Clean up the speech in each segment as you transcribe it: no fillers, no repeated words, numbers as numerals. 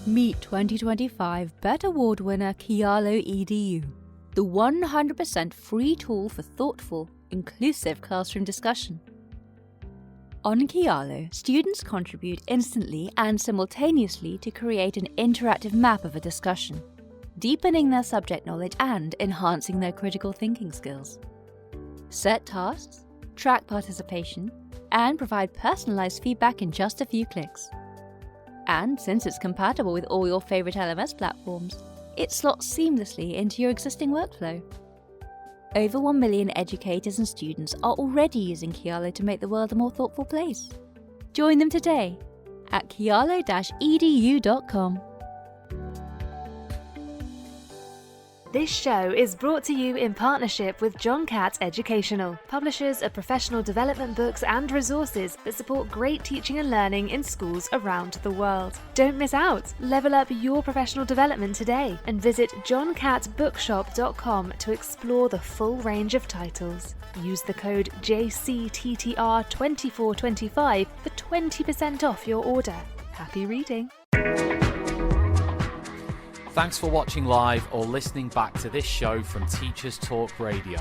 Meet 2025 BET Award winner Kialo EDU, the 100% free tool for thoughtful, inclusive classroom discussion. On Kialo, students contribute instantly and simultaneously to create an interactive map of a discussion, deepening their subject knowledge and enhancing their critical thinking skills. Set tasks, track participation, and provide personalized feedback in just a few clicks. And since it's compatible with all your favorite LMS platforms, it slots seamlessly into your existing workflow. Over 1 million educators and students are already using Kialo to make the world a more thoughtful place. Join them today at kialo-edu.com. This show is brought to you in partnership with John Catt Educational, publishers of professional development books and resources that support great teaching and learning in schools around the world. Don't miss out. Level up your professional development today and visit johncattbookshop.com to explore the full range of titles. Use the code JCTTR2425 for 20% off your order. Happy reading. Thanks for watching live or listening back to this show from Teachers Talk Radio.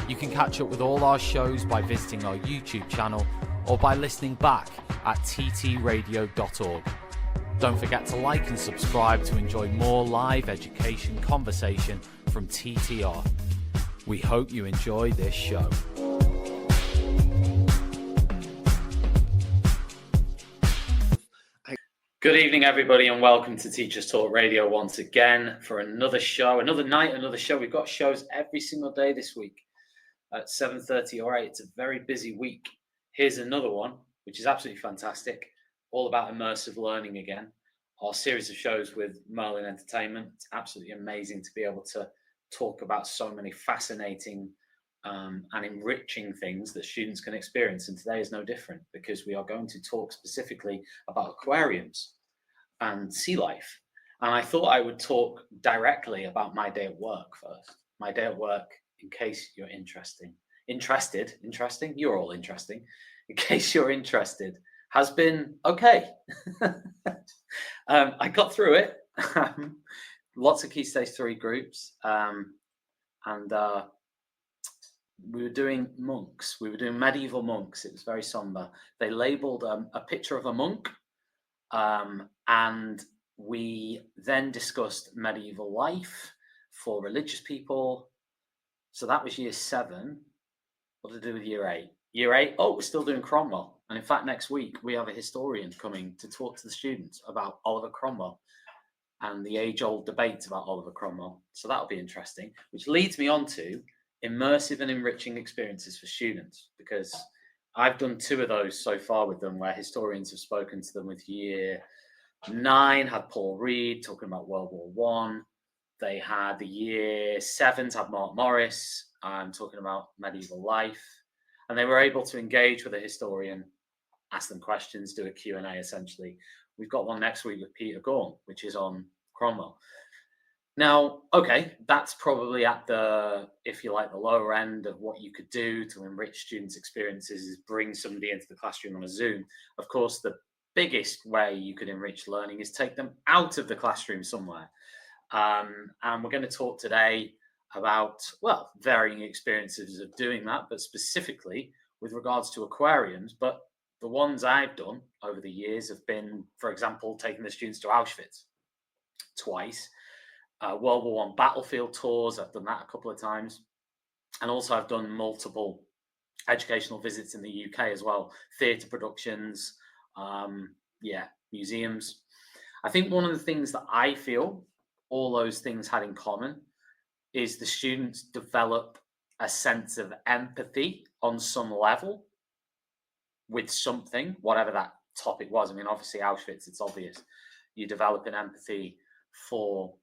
You can catch up with all our shows by visiting our YouTube channel or by listening back at ttradio.org. Don't forget to like and subscribe to enjoy more live education conversation from TTR. We hope you enjoy this show. Good evening, everybody, and welcome to Teachers Talk Radio once again for another show, another night, another show. We've got shows every single day this week at 7:30 or 8. It's a very busy week. Here's another one, which is absolutely fantastic, all about immersive learning again. Our series of shows with Merlin Entertainment. It's absolutely amazing to be able to talk about so many fascinating and enriching things that students can experience. And today is no different, because we are going to talk specifically about aquariums and sea life. And I thought I would talk directly about my day at work first. My day at work, in case you're interesting, you're all interesting. In case you're interested, has been okay. I got through it. Lots of Key Stage 3 groups. And we were doing monks. We were doing medieval monks. It was very somber. They labeled a picture of a monk, and we then discussed medieval life for religious people. So that was year 7. What to do with year 8? Year 8, we're still doing Cromwell. And in fact, next week, we have a historian coming to talk to the students about Oliver Cromwell and the age-old debate about Oliver Cromwell. So that'll be interesting, which leads me on to immersive and enriching experiences for students, because I've done 2 of those so far with them, where historians have spoken to them. With year 9, had Paul Reed talking about World War I. They had the year 7s, had Mark Morris talking about medieval life. And they were able to engage with a historian, ask them questions, do a Q&A essentially. We've got one next week with Peter Gorn, which is on Cromwell. Now, okay, that's probably at the, if you like, the lower end of what you could do to enrich students' experiences, is bring somebody into the classroom on a Zoom. Of course, the biggest way you could enrich learning is take them out of the classroom somewhere. And we're going to talk today about, well, varying experiences of doing that, but specifically with regards to aquariums. But the ones I've done over the years have been, for example, taking the students to Auschwitz twice. World War I battlefield tours, I've done that a couple of times. And also I've done multiple educational visits in the UK as well. Theatre productions, museums. I think one of the things that I feel all those things had in common is the students develop a sense of empathy on some level with something, whatever that topic was. I mean, obviously Auschwitz, it's obvious. You develop an empathy for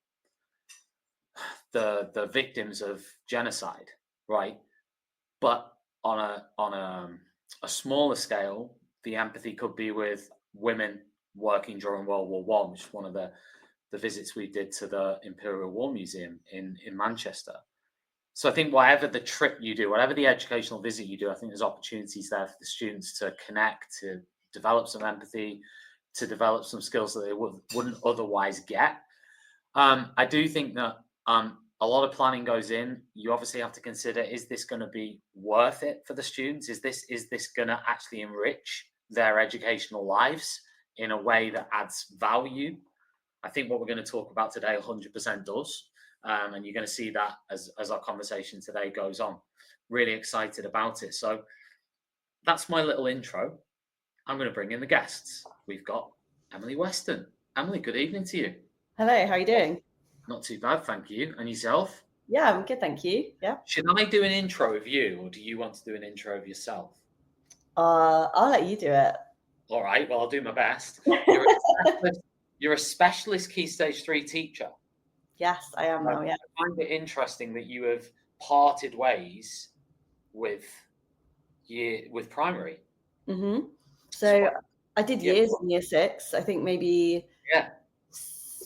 the victims of genocide, right? But on a smaller scale, the empathy could be with women working during World War I, which is one of the visits we did to the Imperial War Museum in Manchester. So I think whatever the trip you do, whatever the educational visit you do, I think there's opportunities there for the students to connect, to develop some empathy, to develop some skills that they wouldn't otherwise get. I do think that a lot of planning goes in. You obviously have to consider, is this going to be worth it for the students? Is this going to actually enrich their educational lives in a way that adds value? I think what we're going to talk about today 100% does. And you're going to see that as our conversation today goes on. Really excited about it. So that's my little intro. I'm going to bring in the guests. We've got Emily Weston. Emily, good evening to you. Hello, how are you doing? Not too bad, thank you. And yourself? Yeah, I'm good, thank you. Yeah. Should I do an intro of you, or do you want to do an intro of yourself? I'll let you do it. All right, well, I'll do my best. You're a specialist Key Stage 3 teacher. Yes, I am now, yeah. I find it interesting that you have parted ways with primary. Mm-hmm. So I did years in year 6, I think maybe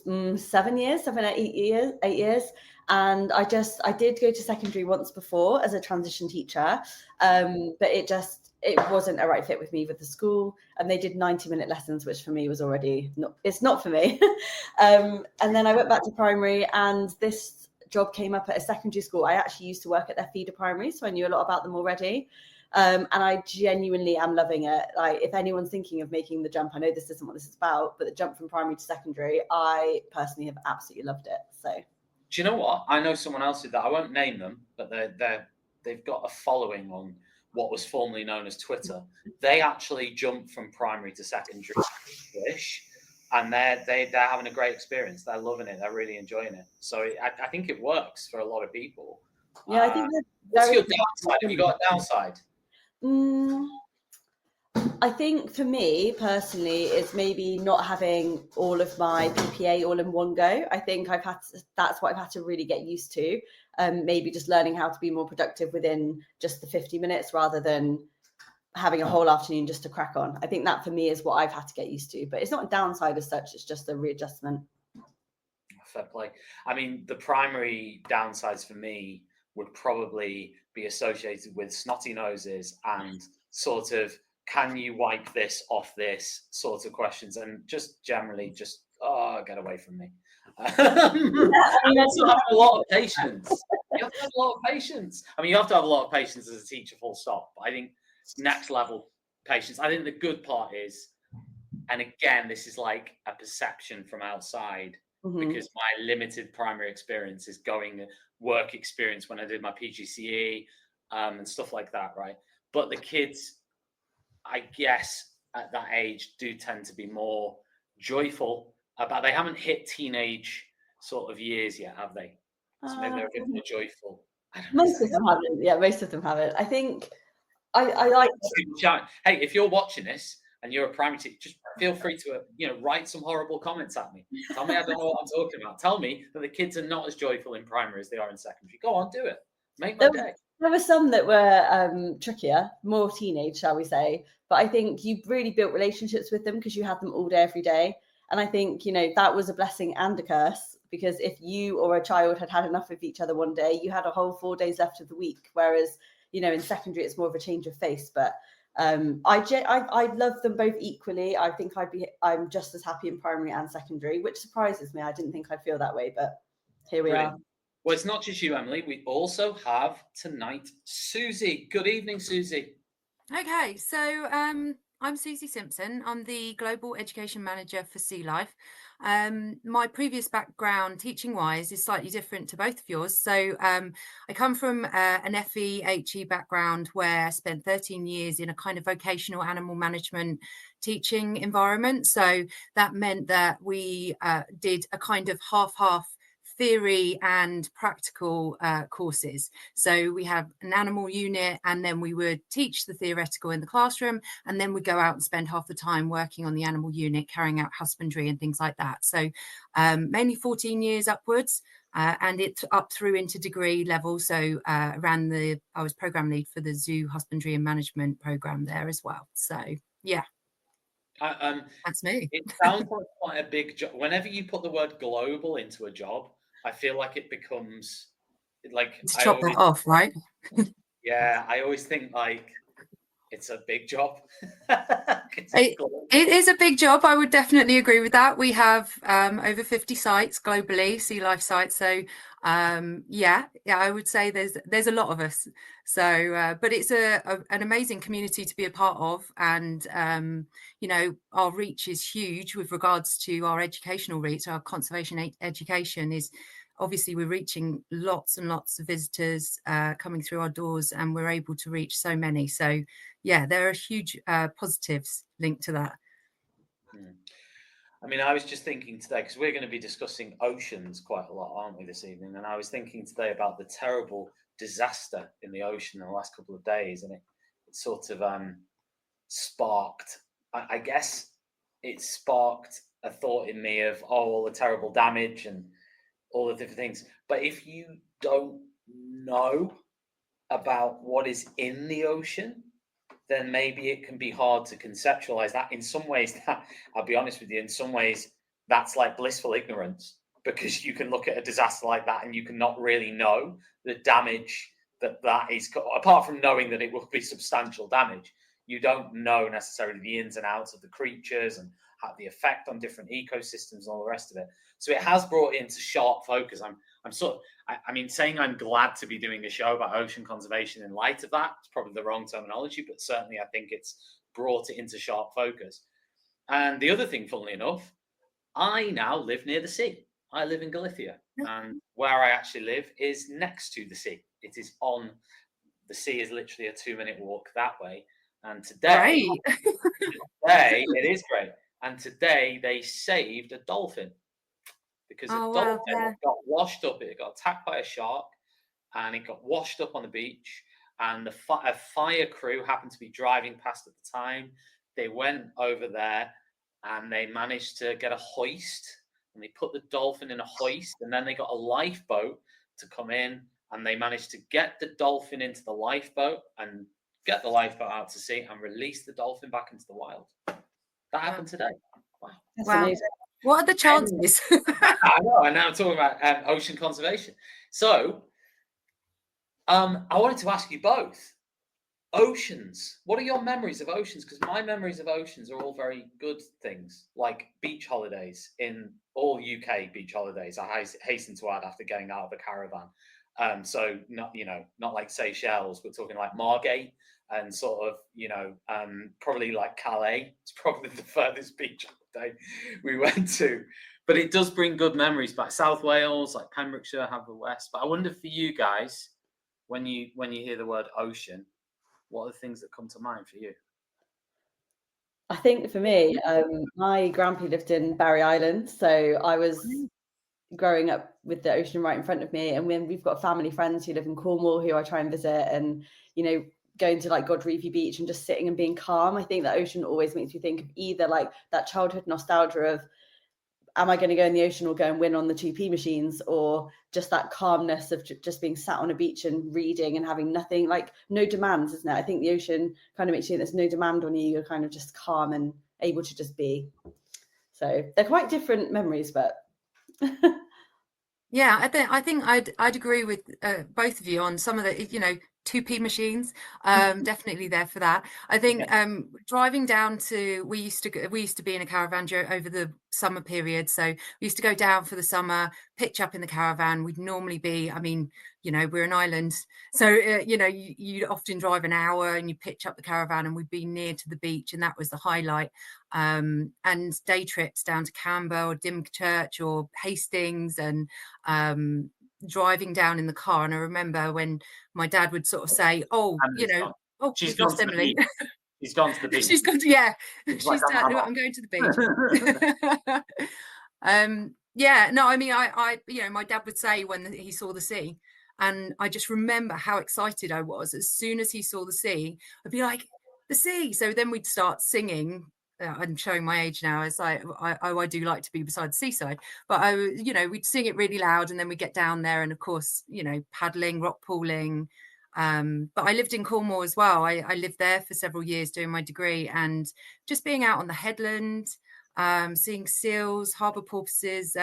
7 years, 8 years. And I did go to secondary once before as a transition teacher, but it wasn't a right fit with me with the school, and they did 90-minute lessons, which for me was already not for me. And then I went back to primary, and this job came up at a secondary school. I actually used to work at their feeder primary, so I knew a lot about them already. And I genuinely am loving it. Like, if anyone's thinking of making the jump, I know this isn't what this is about, but the jump from primary to secondary, I personally have absolutely loved it. So, do you know what? I know someone else did that. I won't name them, but they've got a following on what was formerly known as Twitter. They actually jumped from primary to secondary, and they're having a great experience. They're loving it. They're really enjoying it. So I think it works for a lot of people. Yeah, I think what's your downside? Have you got a downside? I think for me personally, it's maybe not having all of my PPA all in one go. I think that's what I've had to really get used to. Maybe just learning how to be more productive within just the 50 minutes rather than having a whole afternoon just to crack on. I think that for me is what I've had to get used to, but it's not a downside as such. It's just a readjustment. Fair play. I mean, the primary downsides for me would probably be associated with snotty noses and sort of, can you wipe this off this sort of questions, and just generally get away from me. You also have a lot of patience. You have to have a lot of patience. I mean, you have to have a lot of patience as a teacher, full stop. But I think next level patience. I think the good part is, and again, this is like a perception from outside, because my limited primary experience is going work experience when I did my PGCE and stuff like that, right? But the kids, I guess, at that age do tend to be more joyful about. They haven't hit teenage sort of years yet, have they? So maybe they're a bit more joyful. Most of them haven't. Yeah, most of them haven't. I think I like. Hey, if you're watching this and you're a primary teacher, just feel free to write some horrible comments at me. Tell me I don't know what I'm talking about. Tell me that the kids are not as joyful in primary as they are in secondary. Go on, do it. Make my day. There were some that were trickier, more teenage, shall we say. But I think you really built relationships with them because you had them all day, every day. And I think, that was a blessing and a curse, because if you or a child had had enough of each other one day, you had a whole 4 days left of the week. Whereas, in secondary, it's more of a change of face. But I love them both equally. I think I'm just as happy in primary and secondary, which surprises me. I didn't think I'd feel that way, but here we are. Well, it's not just you, Emily. We also have tonight Susie. Good evening, Susie. Okay, so I'm Susie Simpson. I'm the Global Education Manager for Sea Life. My previous background, teaching-wise, is slightly different to both of yours. So I come from an FE-HE background where I spent 13 years in a kind of vocational animal management teaching environment. So that meant that we did a kind of half-half theory and practical courses. So we have an animal unit, and then we would teach the theoretical in the classroom, and then we go out and spend half the time working on the animal unit, carrying out husbandry and things like that. So mainly 14 years upwards, and it's up through into degree level. So I was program lead for the zoo husbandry and management program there as well. So yeah. That's me. It sounds like quite a big job. Whenever you put the word global into a job, I feel like it becomes like chop that off, right? Yeah, I always think like it's a big job. It is a big job. I would definitely agree with that. We have over 50 sites globally, sea life sites. So yeah, I would say there's a lot of us. So, but it's an amazing community to be a part of, and you know, our reach is huge with regards to our educational reach. Our conservation education is obviously we're reaching lots and lots of visitors coming through our doors, and we're able to reach so many. So yeah, there are huge positives linked to that. I mean, I was just thinking today, because we're going to be discussing oceans quite a lot, aren't we, this evening? And I was thinking today about the terrible disaster in the ocean in the last couple of days, and it sort of sparked, I guess it sparked a thought in me of, oh, all the terrible damage and all the different things. But if you don't know about what is in the ocean, then maybe it can be hard to conceptualize that. In some ways, that, I'll be honest with you, in some ways that's like blissful ignorance, because you can look at a disaster like that and you can not really know the damage that is, apart from knowing that it will be substantial damage. You don't know necessarily the ins and outs of the creatures and how the effect on different ecosystems and all the rest of it. So it has brought it into sharp focus. I'm sort of, I mean, saying I'm glad to be doing a show about ocean conservation in light of that is probably the wrong terminology, but certainly I think it's brought it into sharp focus. And the other thing, funnily enough, I now live near the sea. I live in Galicia, and where I actually live is next to the sea. It is on the sea, is literally a 2-minute walk that way. And today, today it is great. And today they saved a dolphin, because a dolphin got washed up. It got attacked by a shark, and it got washed up on the beach. And a fire crew happened to be driving past at the time. They went over there and they managed to get a hoist, and they put the dolphin in a hoist, and then they got a lifeboat to come in, and they managed to get the dolphin into the lifeboat and get the lifeboat out to sea and release the dolphin back into the wild. That happened today. Wow. That's amazing. What are the chances? I know, and now I'm talking about ocean conservation. So I wanted to ask you both, oceans, what are your memories of oceans? Because my memories of oceans are all very good things, like beach holidays, in all UK beach holidays, I hasten to add, after getting out of a caravan. So not like Seychelles, we're talking like Margate and sort of, probably like Calais. It's probably the furthest beach holiday we went to. But it does bring good memories back. South Wales, like Pembrokeshire, Haverfordwest. But I wonder for you guys, when you hear the word ocean, what are the things that come to mind for you? I think for me, my grandpa lived in Barry Island, so I was growing up with the ocean right in front of me. And when we've got family friends who live in Cornwall who I try and visit, and going to like Godreevy Beach and just sitting and being calm. I think the ocean always makes me think of either like that childhood nostalgia of, am I going to go in the ocean or go and win on the 2p machines, or just that calmness of just being sat on a beach and reading and having nothing, like no demands, isn't it? I think the ocean kind of makes you, there's no demand on you. You're kind of just calm and able to just be. So they're quite different memories, but yeah, I think I'd agree with both of you on some of the 2p machines. Definitely there for that. I think driving down to, we used to be in a caravan over the summer period, so we used to go down for the summer, pitch up in the caravan. We'd normally be, we're an island, so you'd often drive an hour and you pitch up the caravan and we'd be near to the beach, and that was the highlight. And day trips down to Camber or Dymchurch or Hastings, and driving down in the car. And I remember when my dad would sort of say, she's gone to Emily. She's gone to the beach. She's gone to, I'm going to the beach. My dad would say when he saw the sea, and I just remember how excited I was. As soon as he saw the sea, I'd be like, the sea. So then we'd start singing. I'm showing my age now. It's like, I do like to be beside the seaside, but we'd sing it really loud, and then we get down there, and of course, paddling, rock pooling. But I lived in Cornwall as well. I lived there for several years doing my degree, and just being out on the headland, seeing seals, harbour porpoises,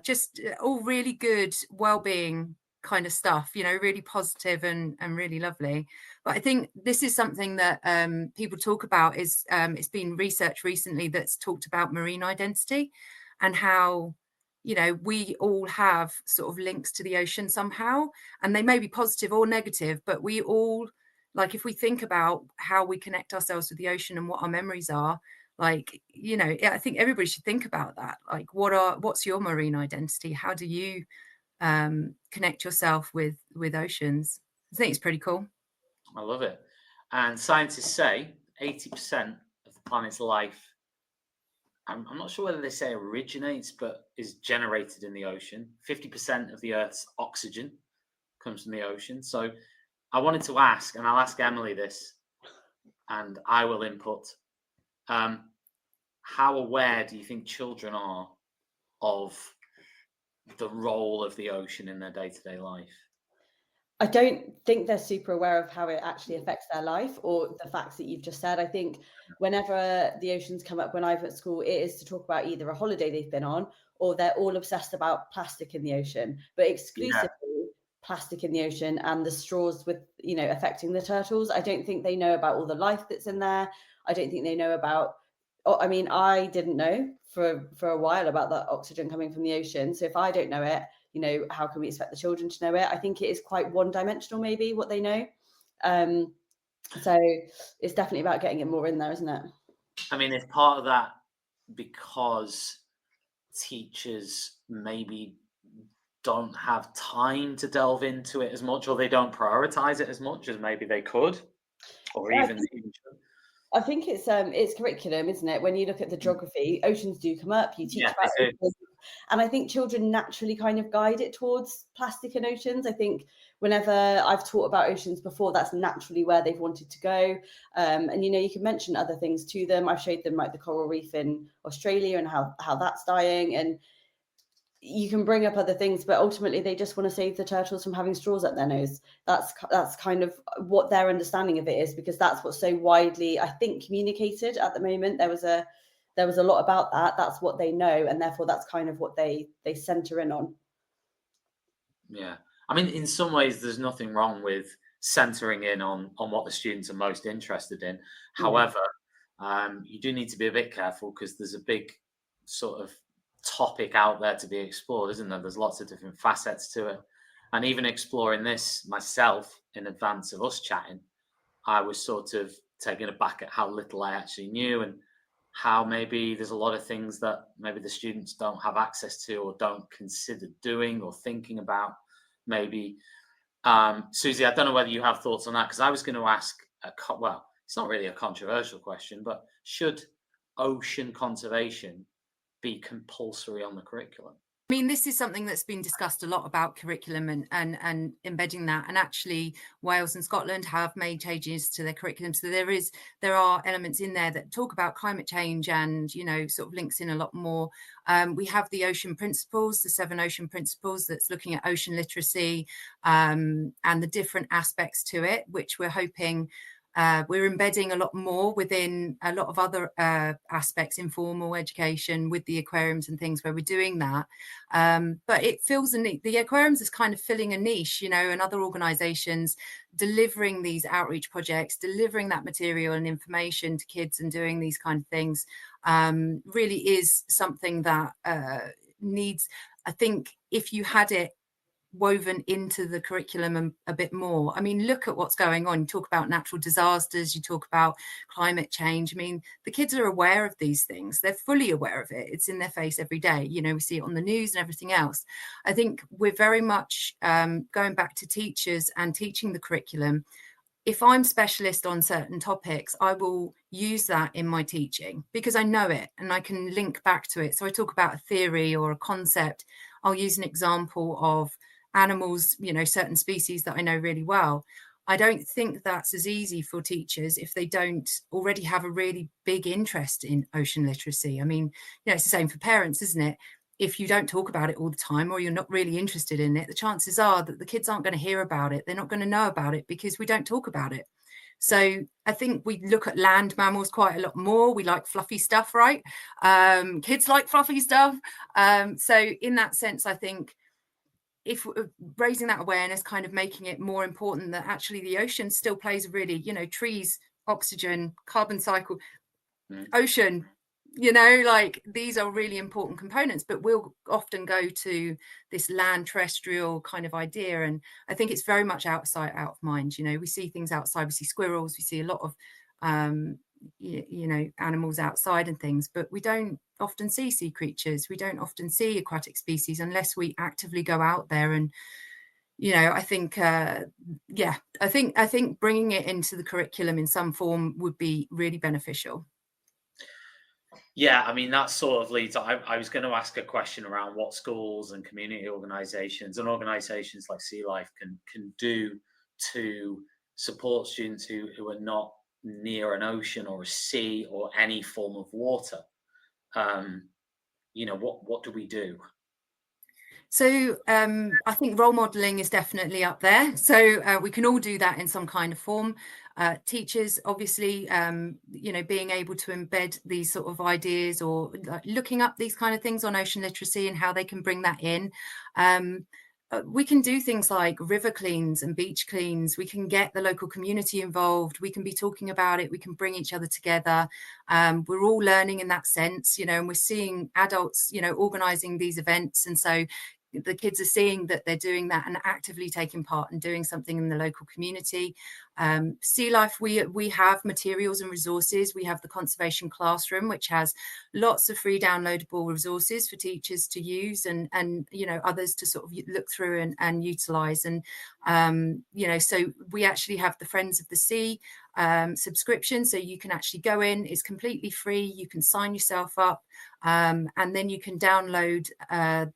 just all really good well-being kind of stuff, you know, really positive and really lovely. But I think this is something that people talk about is it's been researched recently that's talked about marine identity and how, you know, we all have sort of links to the ocean somehow, and they may be positive or negative, but we all, like, if we think about how we connect ourselves with the ocean and what our memories are, like, you know, I think everybody should think about that. Like, what's your marine identity? How do you connect yourself with oceans? I think it's pretty cool. I love it. And scientists say 80% of the planet's life, I'm not sure whether they say originates, but is generated in the ocean. 50% of the Earth's oxygen comes from the ocean. So I wanted to ask, and I'll ask Emily this, and I will input. How aware do you think children are of the role of the ocean in their day-to-day life? I don't think they're super aware of how it actually affects their life or the facts that you've just said. I think whenever the oceans come up when I'm at school, it is to talk about either a holiday they've been on or they're all obsessed about plastic in the ocean, but exclusively plastic in the ocean and the straws with, you know, affecting the turtles. I don't think they know about all the life that's in there. I don't think they know about, I mean, I didn't know for a while about that oxygen coming from the ocean. So if I don't know it, you know, how can we expect the children to know it? I think it is quite one-dimensional, maybe, what they know. So it's definitely about getting it more in there, isn't it? I mean, it's part of that because teachers maybe don't have time to delve into it as much, or they don't prioritize it as much as maybe they could, or even I think it's curriculum, isn't it? When you look at the geography, oceans do come up, you teach about oceans, and I think children naturally kind of guide it towards plastic and oceans. I think whenever I've taught about oceans before, that's naturally where they've wanted to go. And, you know, you can mention other things to them. I've showed them like the coral reef in Australia and how that's dying. And you can bring up other things, but ultimately they just want to save the turtles from having straws up their nose. That's kind of what their understanding of it is, because that's what's so widely, I think, communicated at the moment. There was a lot about that. That's what they know, and therefore that's kind of what they center in on. Yeah, I mean, in some ways, there's nothing wrong with centering in on what the students are most interested in. However, you do need to be a bit careful because there's a big sort of topic out there to be explored, isn't there? There's lots of different facets to it. And even exploring this myself in advance of us chatting, I was sort of taken aback at how little I actually knew and how maybe there's a lot of things that maybe the students don't have access to or don't consider doing or thinking about. Maybe, Susie, I don't know whether you have thoughts on that, because I was going to ask, well, it's not really a controversial question, but should ocean conservation be compulsory on the curriculum? I mean, this is something that's been discussed a lot about curriculum and embedding that. And actually, Wales and Scotland have made changes to their curriculum. So there are elements in there that talk about climate change and, you know, sort of links in a lot more. We have the ocean principles, the 7 ocean principles, that's looking at ocean literacy and the different aspects to it, which we're hoping we're embedding a lot more within a lot of other aspects, informal education with the aquariums and things where we're doing that. But it fills a need. The aquariums is kind of filling a niche, you know, and other organisations delivering these outreach projects, delivering that material and information to kids and doing these kind of things really is something that needs, I think, if you had it woven into the curriculum a bit more. I mean, look at what's going on. You talk about natural disasters, you talk about climate change. I mean, the kids are aware of these things. They're fully aware of it. It's in their face every day. You know, we see it on the news and everything else. I think we're very much going back to teachers and teaching the curriculum. If I'm specialist on certain topics, I will use that in my teaching because I know it and I can link back to it. So I talk about a theory or a concept. I'll use an example of animals, you know, certain species that I know really well. I don't think that's as easy for teachers if they don't already have a really big interest in ocean literacy. I mean, you know, it's the same for parents, isn't it? If you don't talk about it all the time or you're not really interested in it, the chances are that the kids aren't going to hear about it. They're not going to know about it because we don't talk about it. So I think we look at land mammals quite a lot more. We like fluffy stuff, right? Kids like fluffy stuff. So in that sense, I think if raising that awareness, kind of making it more important that actually the ocean still plays a really, trees, oxygen, carbon cycle, ocean, like these are really important components, but we'll often go to this land terrestrial kind of idea. And I think it's very much out of sight, out of mind. We see things outside, we see squirrels, we see a lot of, animals outside and things, but we don't often see sea creatures. We don't often see aquatic species unless we actively go out there. And I think I think bringing it into the curriculum in some form would be really beneficial. Yeah, I mean, that sort of leads. I was going to ask a question around what schools and community organisations and organisations like Sea Life can do to support students who are not near an ocean or a sea or any form of water. What do we do? So I think role modelling is definitely up there. So we can all do that in some kind of form. Teachers, obviously, being able to embed these sort of ideas or looking up these kind of things on ocean literacy and how they can bring that in. We can do things like river cleans and beach cleans. We can get the local community involved. We can be talking about it. We can bring each other together. We're all learning in that sense, and we're seeing adults, organising these events. And so the kids are seeing that they're doing that and actively taking part and doing something in the local community. Sea Life, we have materials and resources. We have the conservation classroom, which has lots of free downloadable resources for teachers to use and others to sort of look through and utilize. And so we actually have the Friends of the Sea subscription, so you can actually go in. It's completely free. You can sign yourself up, and then you can download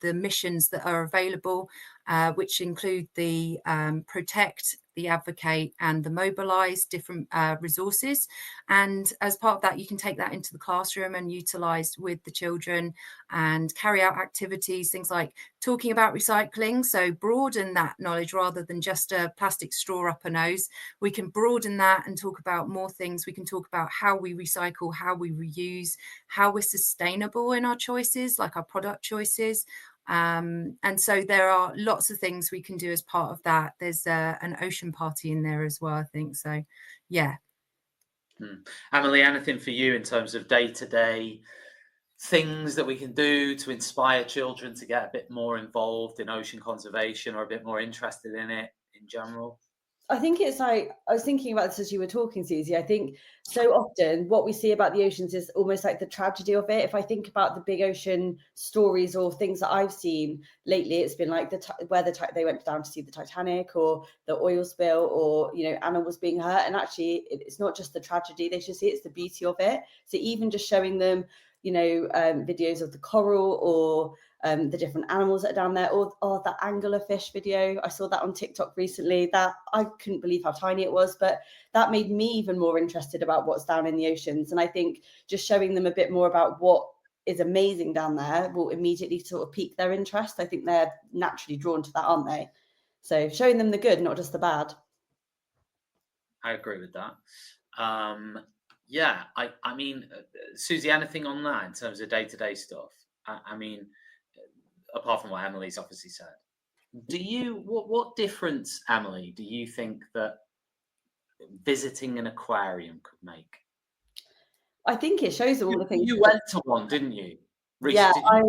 the missions that are available, which include the Protect, the Advocate, and the Mobilise, different resources. And as part of that, you can take that into the classroom and utilise with the children and carry out activities, things like talking about recycling. So broaden that knowledge rather than just a plastic straw up a nose. We can broaden that and talk about more things. We can talk about how we recycle, how we reuse, how we're sustainable in our choices, like our product choices. And so there are lots of things we can do as part of that. There's an ocean party in there as well, I think. So, yeah. Emily, anything for you in terms of day-to-day things that we can do to inspire children to get a bit more involved in ocean conservation or a bit more interested in it in general? I think it's like, I was thinking about this as you were talking, Susie. I think so often what we see about the oceans is almost like the tragedy of it. If I think about the big ocean stories or things that I've seen lately, it's been like they went down to see the Titanic or the oil spill or, animals being hurt. And actually, it's not just the tragedy. They should see it's the beauty of it. So even just showing them, videos of the coral or the different animals that are down there, or that anglerfish video. I saw that on TikTok recently. That I couldn't believe how tiny it was, but that made me even more interested about what's down in the oceans. And I think just showing them a bit more about what is amazing down there will immediately sort of pique their interest. I think they're naturally drawn to that, aren't they? So showing them the good, not just the bad. I agree with that. Yeah, I mean, Susie, anything on that in terms of day-to-day stuff? I mean, apart from what Emily's obviously said, what difference, Emily, do you think that visiting an aquarium could make? I think it shows all the things. You went to one, didn't you? Yeah, I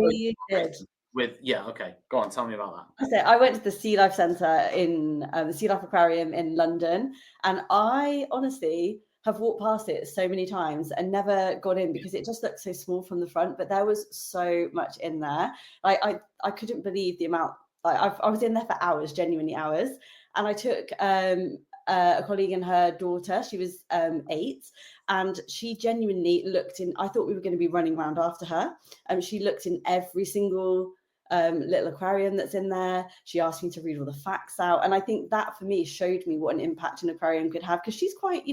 did. Okay, go on, tell me about that. So I went to the Sea Life Centre in the Sea Life Aquarium in London, and I honestly have walked past it so many times and never got in because it just looked so small from the front, but there was so much in there. I couldn't believe the amount. I was in there for hours, genuinely hours, and I took a colleague and her daughter. She was 8, and she genuinely looked in. I thought we were going to be running around after her, and she looked in every single little aquarium that's in there. She asked me to read all the facts out, and I think that for me showed me what an impact an aquarium could have, because she's quite,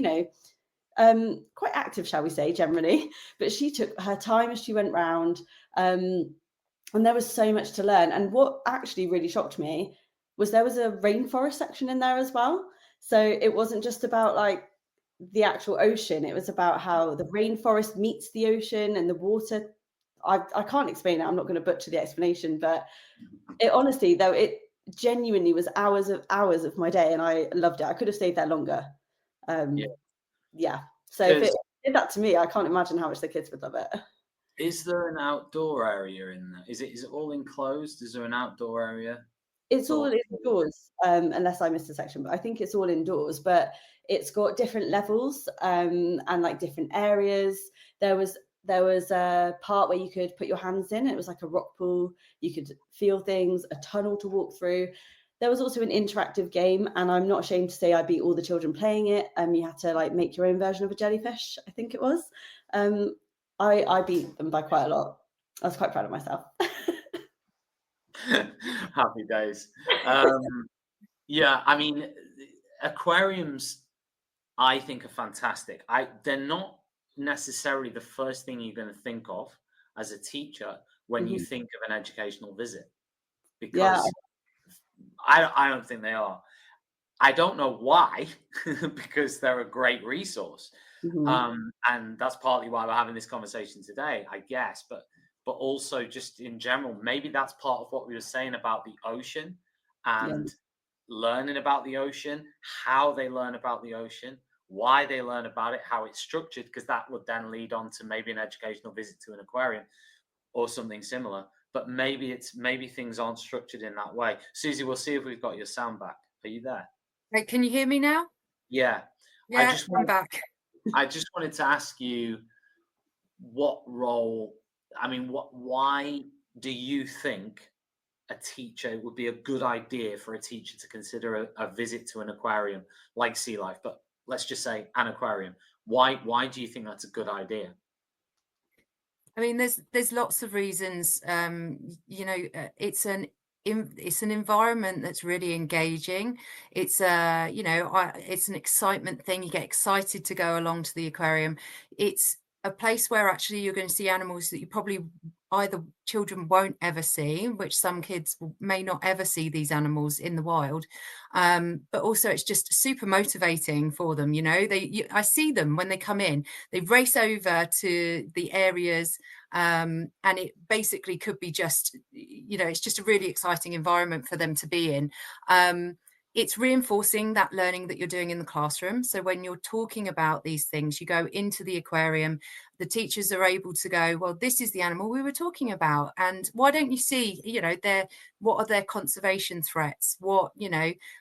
quite active, shall we say, generally, but she took her time as she went round, and there was so much to learn. And what actually really shocked me was there was a rainforest section in there as well. So it wasn't just about like the actual ocean, it was about how the rainforest meets the ocean and the water. I can't explain it, I'm not going to butcher the explanation, but it honestly, though, it genuinely was hours of my day, and I loved it. I could have stayed there longer. Yeah. So if it did that to me, I can't imagine how much the kids would love it. Is there an outdoor area in there? Is it all enclosed? Is there an outdoor area? It's all indoors, unless I missed a section, but I think it's all indoors. But it's got different levels, and like different areas. There was a part where you could put your hands in. It was like a rock pool. You could feel things, a tunnel to walk through. There was also an interactive game, and I'm not ashamed to say I beat all the children playing it. You had to like make your own version of a jellyfish, I think it was. I beat them by quite a lot. I was quite proud of myself. Happy days. Yeah, I mean, aquariums, I think, are fantastic. They're not necessarily the first thing you're going to think of as a teacher when you think of an educational visit, because I don't think they are. I don't know why, because they're a great resource. And that's partly why we're having this conversation today, I guess. But also just in general, maybe that's part of what we were saying about the ocean and learning about the ocean, how they learn about the ocean, why they learn about it, how it's structured, because that would then lead on to maybe an educational visit to an aquarium or something similar. But maybe things aren't structured in that way. Susie, we'll see if we've got your sound back. Are you there? Hey, can you hear me now? Yeah. I'm back. I just wanted to ask you why do you think it would be a good idea for a teacher to consider a visit to an aquarium like Sea Life, but let's just say an aquarium? Why do you think that's a good idea? I mean, there's lots of reasons. It's an environment that's really engaging. It's it's an excitement thing. You get excited to go along to the aquarium. It's a place where actually you're going to see animals that you probably either children won't ever see, which some kids may not ever see these animals in the wild, but also it's just super motivating for them. I see them when they come in, they race over to the areas, and it basically could be just, it's just a really exciting environment for them to be in. It's reinforcing that learning that you're doing in the classroom. So when you're talking about these things, you go into the aquarium, the teachers are able to go, well, this is the animal we were talking about. And why don't you see, what are their conservation threats?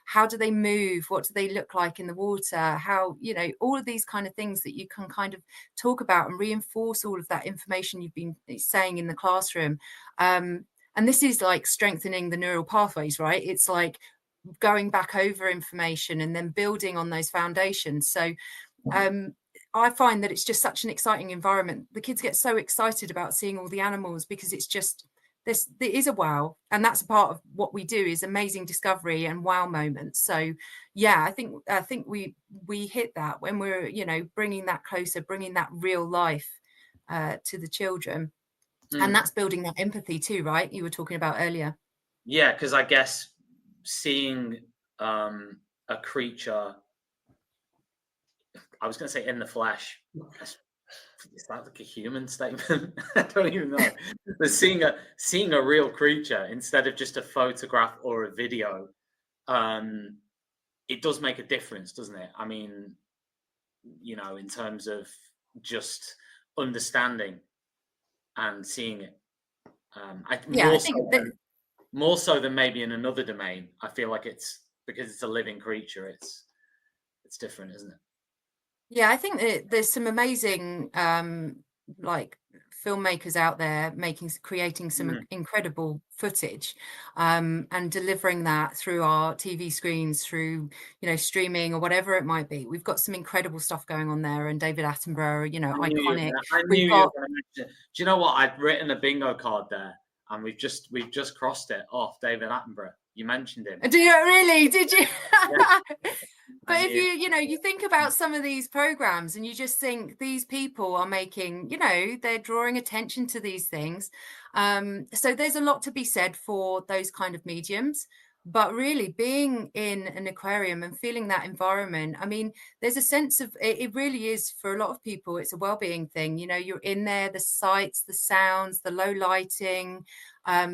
How do they move? What do they look like in the water? How, all of these kind of things that you can kind of talk about and reinforce all of that information you've been saying in the classroom. And this is like strengthening the neural pathways, right? It's like going back over information and then building on those foundations. So I find that it's just such an exciting environment. The kids get so excited about seeing all the animals because it's just there is a wow, and that's a part of what we do, is amazing discovery and wow moments. So yeah, I think we hit that when we're bringing that closer, bringing that real life to the children. And that's building that empathy too, right? You were talking about earlier. Yeah, because I guess seeing a creature, I was going to say in the flesh. Is that like a human statement? I don't even know. But seeing a real creature instead of just a photograph or a video, it does make a difference, doesn't it? I mean, in terms of just understanding and seeing it. More so than maybe in another domain. I feel like it's because it's a living creature. It's different, isn't it? Yeah, I think that there's some amazing filmmakers out there creating some incredible footage, and delivering that through our TV screens, through streaming or whatever it might be. We've got some incredible stuff going on there, and David Attenborough, iconic. Do you know what? I'd written a bingo card there, and we've just crossed it off. David Attenborough. You mentioned him. Do you really? Did you? Yeah. But if you think about some of these programs and you just think these people are making, they're drawing attention to these things. So there's a lot to be said for those kind of mediums. But really being in an aquarium and feeling that environment, I mean, there's a sense of it really is for a lot of people, it's a well-being thing. You know, you're in there, the sights, the sounds, the low lighting,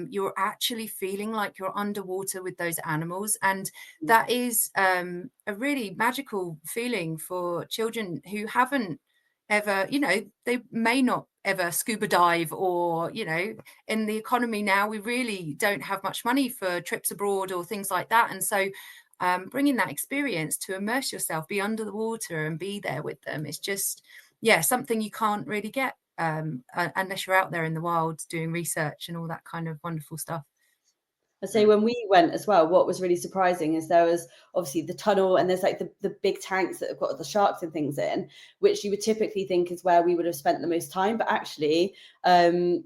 you're actually feeling like you're underwater with those animals. And that is a really magical feeling for children who haven't ever, you know, they may not ever scuba dive, or, you know, in the economy now, we really don't have much money for trips abroad or things like that. And so bringing that experience to immerse yourself, be under the water and be there with them, is just, yeah, something you can't really get unless you're out there in the wild doing research and all that kind of wonderful stuff. I say when we went as well, what was really surprising is there was obviously the tunnel, and there's like the big tanks that have got the sharks and things in, which you would typically think is where we would have spent the most time. But actually, the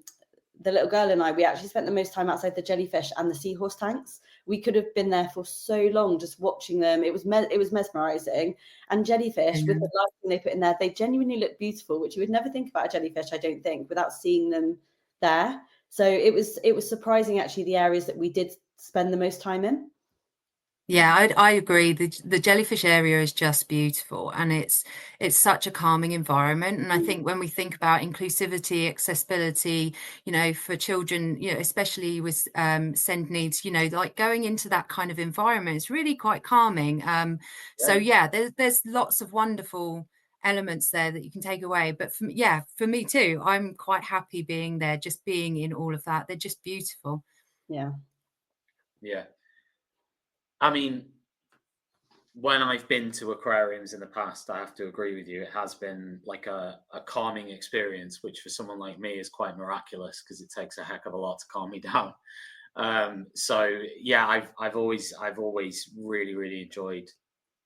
little girl and I, we actually spent the most time outside the jellyfish and the seahorse tanks. We could have been there for so long just watching them. It was mesmerizing. And jellyfish, with the lighting they put in there, they genuinely look beautiful, which you would never think about a jellyfish, I don't think, without seeing them there. So it was surprising, actually, the areas that we did spend the most time in. Yeah, I agree. The jellyfish area is just beautiful, and it's such a calming environment. And I think when we think about inclusivity, accessibility, you know, for children, you know, especially with SEND needs, you know, like going into that kind of environment is really quite calming. So yeah, there's lots of wonderful elements there that you can take away. But for me too, I'm quite happy being there, just being in all of that. They're just beautiful. Yeah. Yeah. I mean, when I've been to aquariums in the past, I have to agree with you. It has been like a calming experience, which for someone like me is quite miraculous, because it takes a heck of a lot to calm me down. So yeah, I've always really enjoyed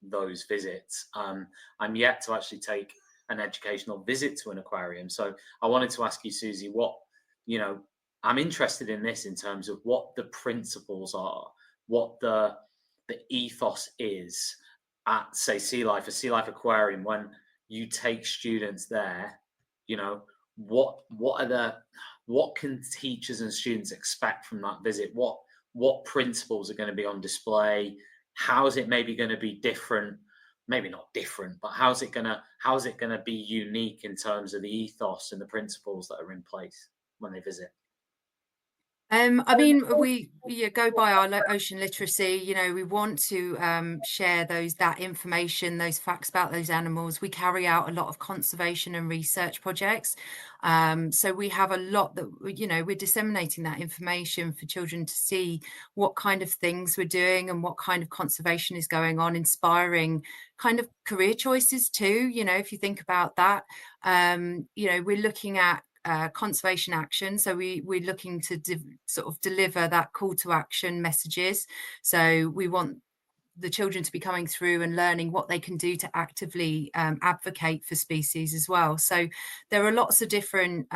those visits. I'm yet to actually take an educational visit to an aquarium. So I wanted to ask you, Susie, what, you know, I'm interested in this in terms of what the principles are, what the ethos is at, say, Sea Life, a Sea Life aquarium. When you take students there, you know, what can teachers and students expect from that visit? What principles are going to be on display? How is it maybe going to be different? Maybe not different, but how's it going to be unique in terms of the ethos and the principles that are in place when they visit? I mean, we go by our ocean literacy. You know, we want to share that information, those facts about those animals. We carry out a lot of conservation and research projects. So we have a lot that, you know, we're disseminating that information for children to see what kind of things we're doing and what kind of conservation is going on, inspiring kind of career choices too. You know, if you think about that, you know, we're looking at conservation action. So we're looking to sort of deliver that call to action messages. So we want the children to be coming through and learning what they can do to actively advocate for species as well. So there are lots of different,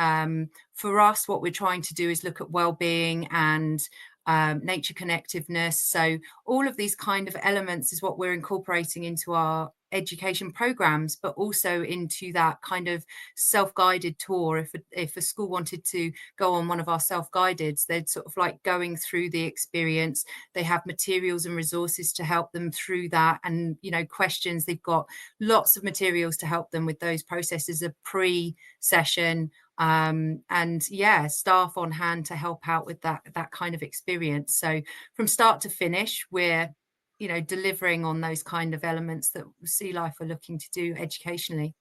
for us, what we're trying to do is look at well-being and nature connectiveness. So all of these kind of elements is what we're incorporating into our education programs, but also into that kind of self-guided tour. If a school wanted to go on one of our self-guideds, they'd sort of like going through the experience. They have materials and resources to help them through that, and, you know, questions. They've got lots of materials to help them with those processes, a pre-session, and yeah, staff on hand to help out with that kind of experience. So from start to finish, we're, you know, delivering on those kind of elements that Sea Life are looking to do educationally.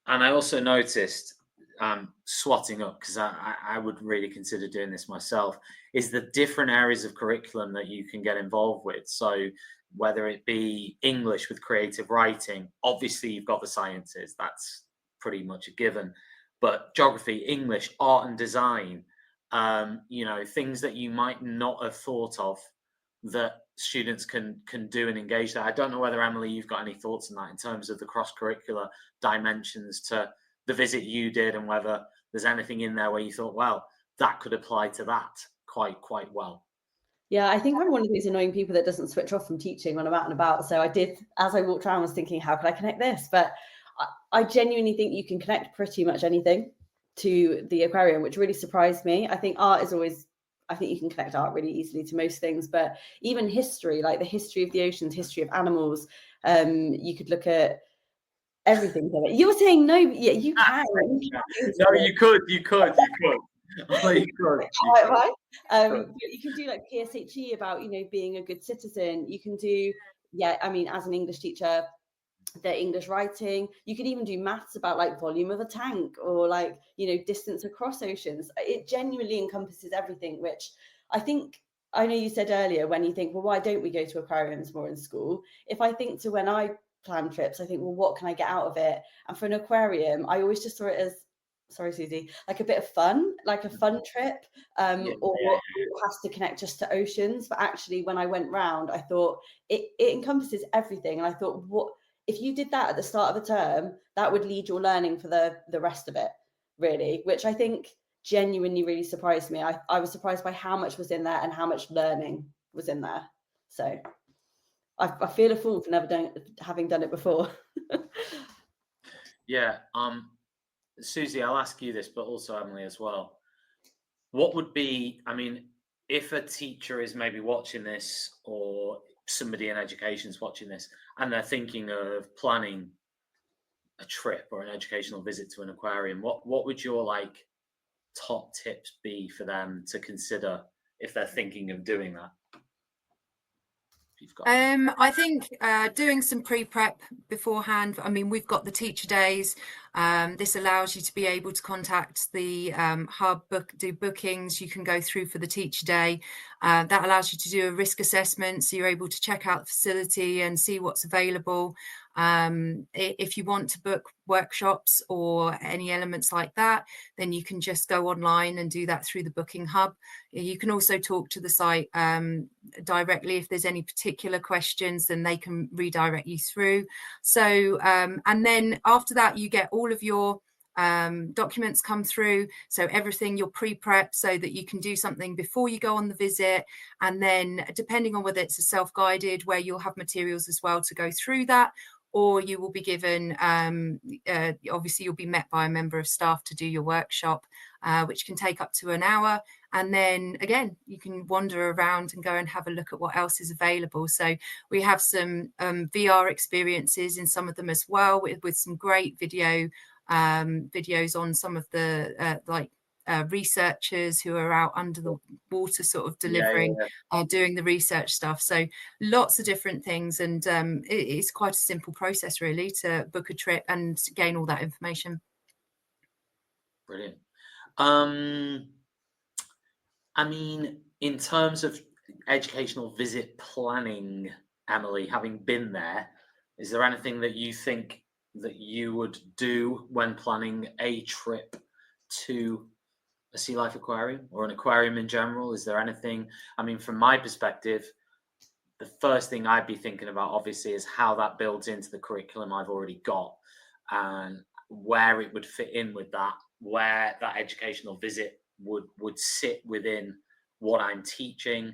And I also noticed, swatting up, because I would really consider doing this myself, is the different areas of curriculum that you can get involved with. So whether it be English with creative writing, obviously you've got the sciences, that's pretty much a given, but geography, English, art and design, you know, things that you might not have thought of that students can do and engage that. I don't know whether, Emily, you've got any thoughts on that in terms of the cross-curricular dimensions to the visit you did, and whether there's anything in there where you thought, well, that could apply to that quite well. Yeah, I think I'm one of these annoying people that doesn't switch off from teaching when I'm out and about. So I did, as I walked around, I was thinking, how could I connect this? But I genuinely think you can connect pretty much anything to the aquarium, which really surprised me. I think art is always, I think you can connect art really easily to most things, but even history, like the history of the oceans, history of animals, you could look at everything. You were saying no, yeah, you can. No, you could. Oh, you could. Right. You can do like PSHE about, being a good citizen. You can do, I mean, as an English teacher, the English writing. You could even do maths about like volume of a tank or like, distance across oceans. It genuinely encompasses everything, which I know you said earlier when you think, well, why don't we go to aquariums more in school? If I think to when I plan trips, I think, well, what can I get out of it? And for an aquarium, I always just saw it as, sorry, Susie, like a bit of fun, like a fun trip, or it has to connect just to oceans. But actually, when I went round, I thought it encompasses everything. And I thought, what if you did that at the start of a term, that would lead your learning for the rest of it, really, which I think genuinely really surprised me. I was surprised by how much was in there and how much learning was in there. So I feel a fool for having done it before. Yeah. Susie, I'll ask you this, but also Emily as well. What would be, I mean, if a teacher is maybe watching this, or somebody in education is watching this, and they're thinking of planning a trip or an educational visit to an aquarium, what would your like top tips be for them to consider if they're thinking of doing that? I think doing some pre-prep beforehand. I mean, we've got the teacher days. This allows you to be able to contact the hub, do bookings. You can go through for the teacher day. That allows you to do a risk assessment, so you're able to check out the facility and see what's available. If you want to book workshops or any elements like that, then you can just go online and do that through the booking hub. You can also talk to the site directly if there's any particular questions, then they can redirect you through. So and then after that, you get all of your documents come through, so everything you're pre-prep so that you can do something before you go on the visit. And then depending on whether it's a self-guided, where you'll have materials as well to go through that, or you will be given obviously you'll be met by a member of staff to do your workshop, which can take up to an hour. And then again, you can wander around and go and have a look at what else is available. So we have some VR experiences in some of them as well, with some great videos on some of the researchers who are out under the water sort of delivering, doing the research stuff. So lots of different things, and it's quite a simple process really to book a trip and gain all that information. Brilliant. I mean, in terms of educational visit planning, Emily, having been there, is there anything that you think that you would do when planning a trip to a sea life aquarium or an aquarium in general? Is there anything, I mean, from my perspective, the first thing I'd be thinking about obviously is how that builds into the curriculum I've already got, and where it would fit in with that, where that educational visit would sit within what I'm teaching,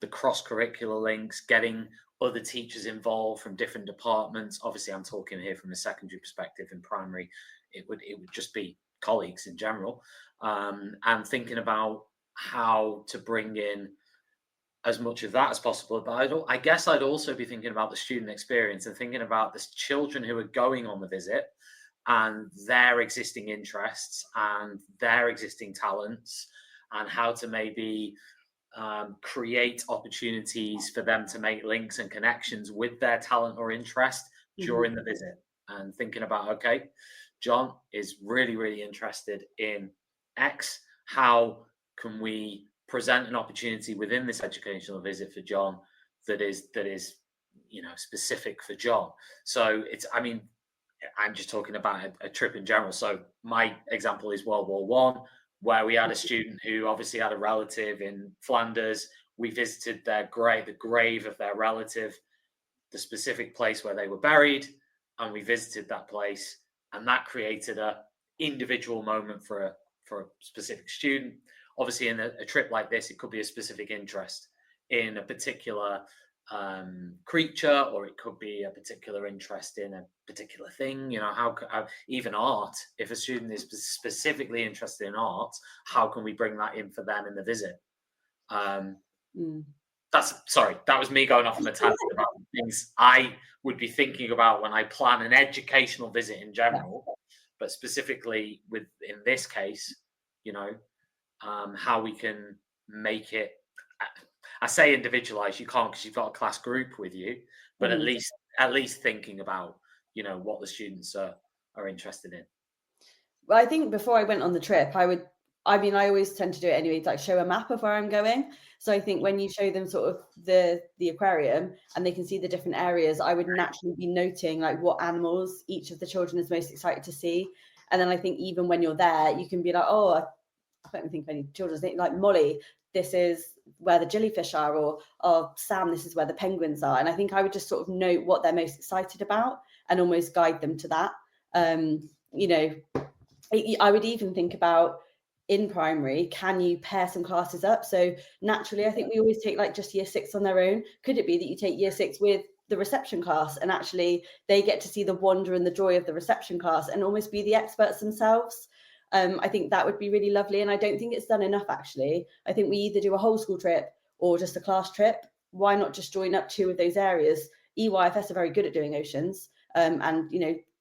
the cross-curricular links, getting other teachers involved from different departments. Obviously, I'm talking here from a secondary perspective. In primary, it would just be colleagues in general, and thinking about how to bring in as much of that as possible. But I guess I'd also be thinking about the student experience and thinking about the children who are going on the visit and their existing interests and their existing talents, and how to maybe create opportunities for them to make links and connections with their talent or interest during the visit. And thinking about, okay, John is really, really interested in X. How can we present an opportunity within this educational visit for John that is specific for John? So it's, I mean, I'm just talking about a trip in general. So my example is World War One, where we had a student who obviously had a relative in Flanders. We visited the grave of their relative, the specific place where they were buried, and we visited that place, and that created a individual moment for a specific student. Obviously, in a trip like this, it could be a specific interest in a particular creature, or it could be a particular interest in a particular thing. How even art, if a student is specifically interested in art, how can we bring that in for them in the visit? That was me going off on a tangent about things I would be thinking about when I plan an educational visit in general, but specifically in this case, how we can make it. I say individualized. You can't because you've got a class group with you, but at least thinking about what the students are interested in. Well, I think before I went on the trip, I always tend to do it anyway, like show a map of where I'm going. So I think when you show them sort of the aquarium and they can see the different areas, I would naturally be noting like what animals each of the children is most excited to see. And then I think even when you're there, you can be like, oh, I don't think of any children's name, like Molly, this is where the jellyfish are, or Sam, this is where the penguins are. And I think I would just sort of note what they're most excited about and almost guide them to that. I would even think about in primary, can you pair some classes up? So naturally, I think we always take like just year 6 on their own. Could it be that you take year 6 with the reception class and actually they get to see the wonder and the joy of the reception class and almost be the experts themselves? I think that would be really lovely. And I don't think it's done enough, actually. I think we either do a whole school trip or just a class trip. Why not just join up 2 of those areas? EYFS are very good at doing oceans and,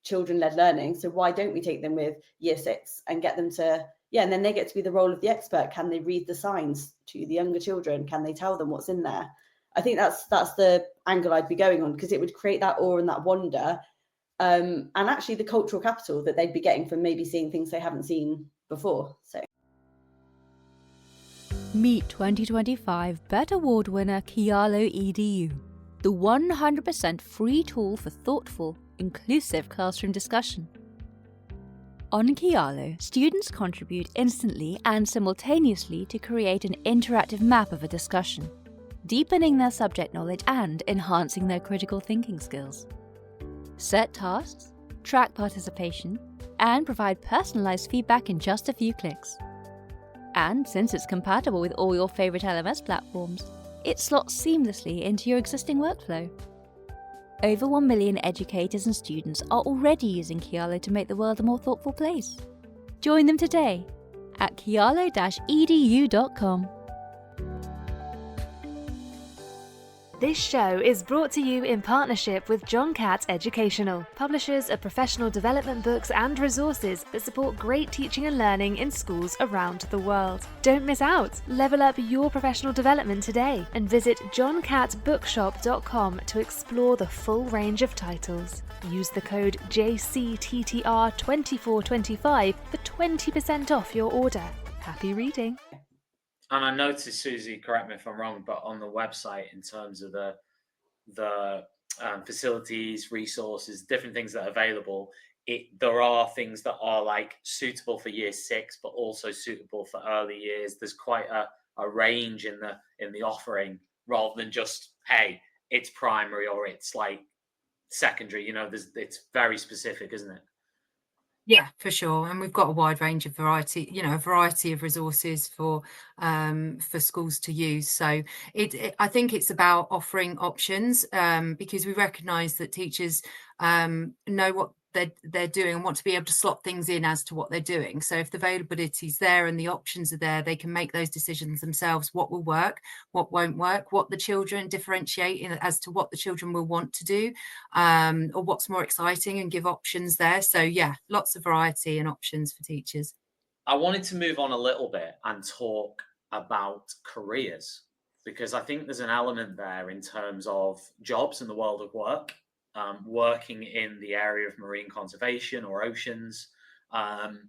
children-led learning. So why don't we take them with year 6 and get them to, and then they get to be the role of the expert. Can they read the signs to the younger children? Can they tell them what's in there? I think that's the angle I'd be going on, because it would create that awe and that wonder. And actually the cultural capital that they'd be getting from maybe seeing things they haven't seen before. So meet 2025 BET Award winner Kialo EDU, the 100% free tool for thoughtful, inclusive classroom discussion. On Kialo, students contribute instantly and simultaneously to create an interactive map of a discussion, deepening their subject knowledge and enhancing their critical thinking skills. Set tasks, track participation, and provide personalized feedback in just a few clicks. And since it's compatible with all your favorite LMS platforms, it slots seamlessly into your existing workflow. Over 1 million educators and students are already using Kialo to make the world a more thoughtful place. Join them today at kialo-edu.com. This show is brought to you in partnership with John Catt Educational, publishers of professional development books and resources that support great teaching and learning in schools around the world. Don't miss out. Level up your professional development today and visit johncattbookshop.com to explore the full range of titles. Use the code JCTTR2425 for 20% off your order. Happy reading. And I noticed, Susie, correct me if I'm wrong, but on the website, in terms of the facilities, resources, different things that are available, there are things that are like suitable for year 6, but also suitable for early years. There's quite a range in the offering, rather than just, hey, it's primary or it's like secondary. It's very specific, isn't it? Yeah, for sure. And we've got a wide range of variety of resources for schools to use. So I think it's about offering options, because we recognise that teachers know what they're doing and want to be able to slot things in as to what they're doing. So if the availability is there and the options are there, they can make those decisions themselves: what will work, what won't work, what the children differentiate in as to what the children will want to do, or what's more exciting, and give options there. So yeah, lots of variety and options for teachers. I wanted to move on a little bit and talk about careers, because I think there's an element there in terms of jobs in the world of work. Working in the area of marine conservation or oceans. Do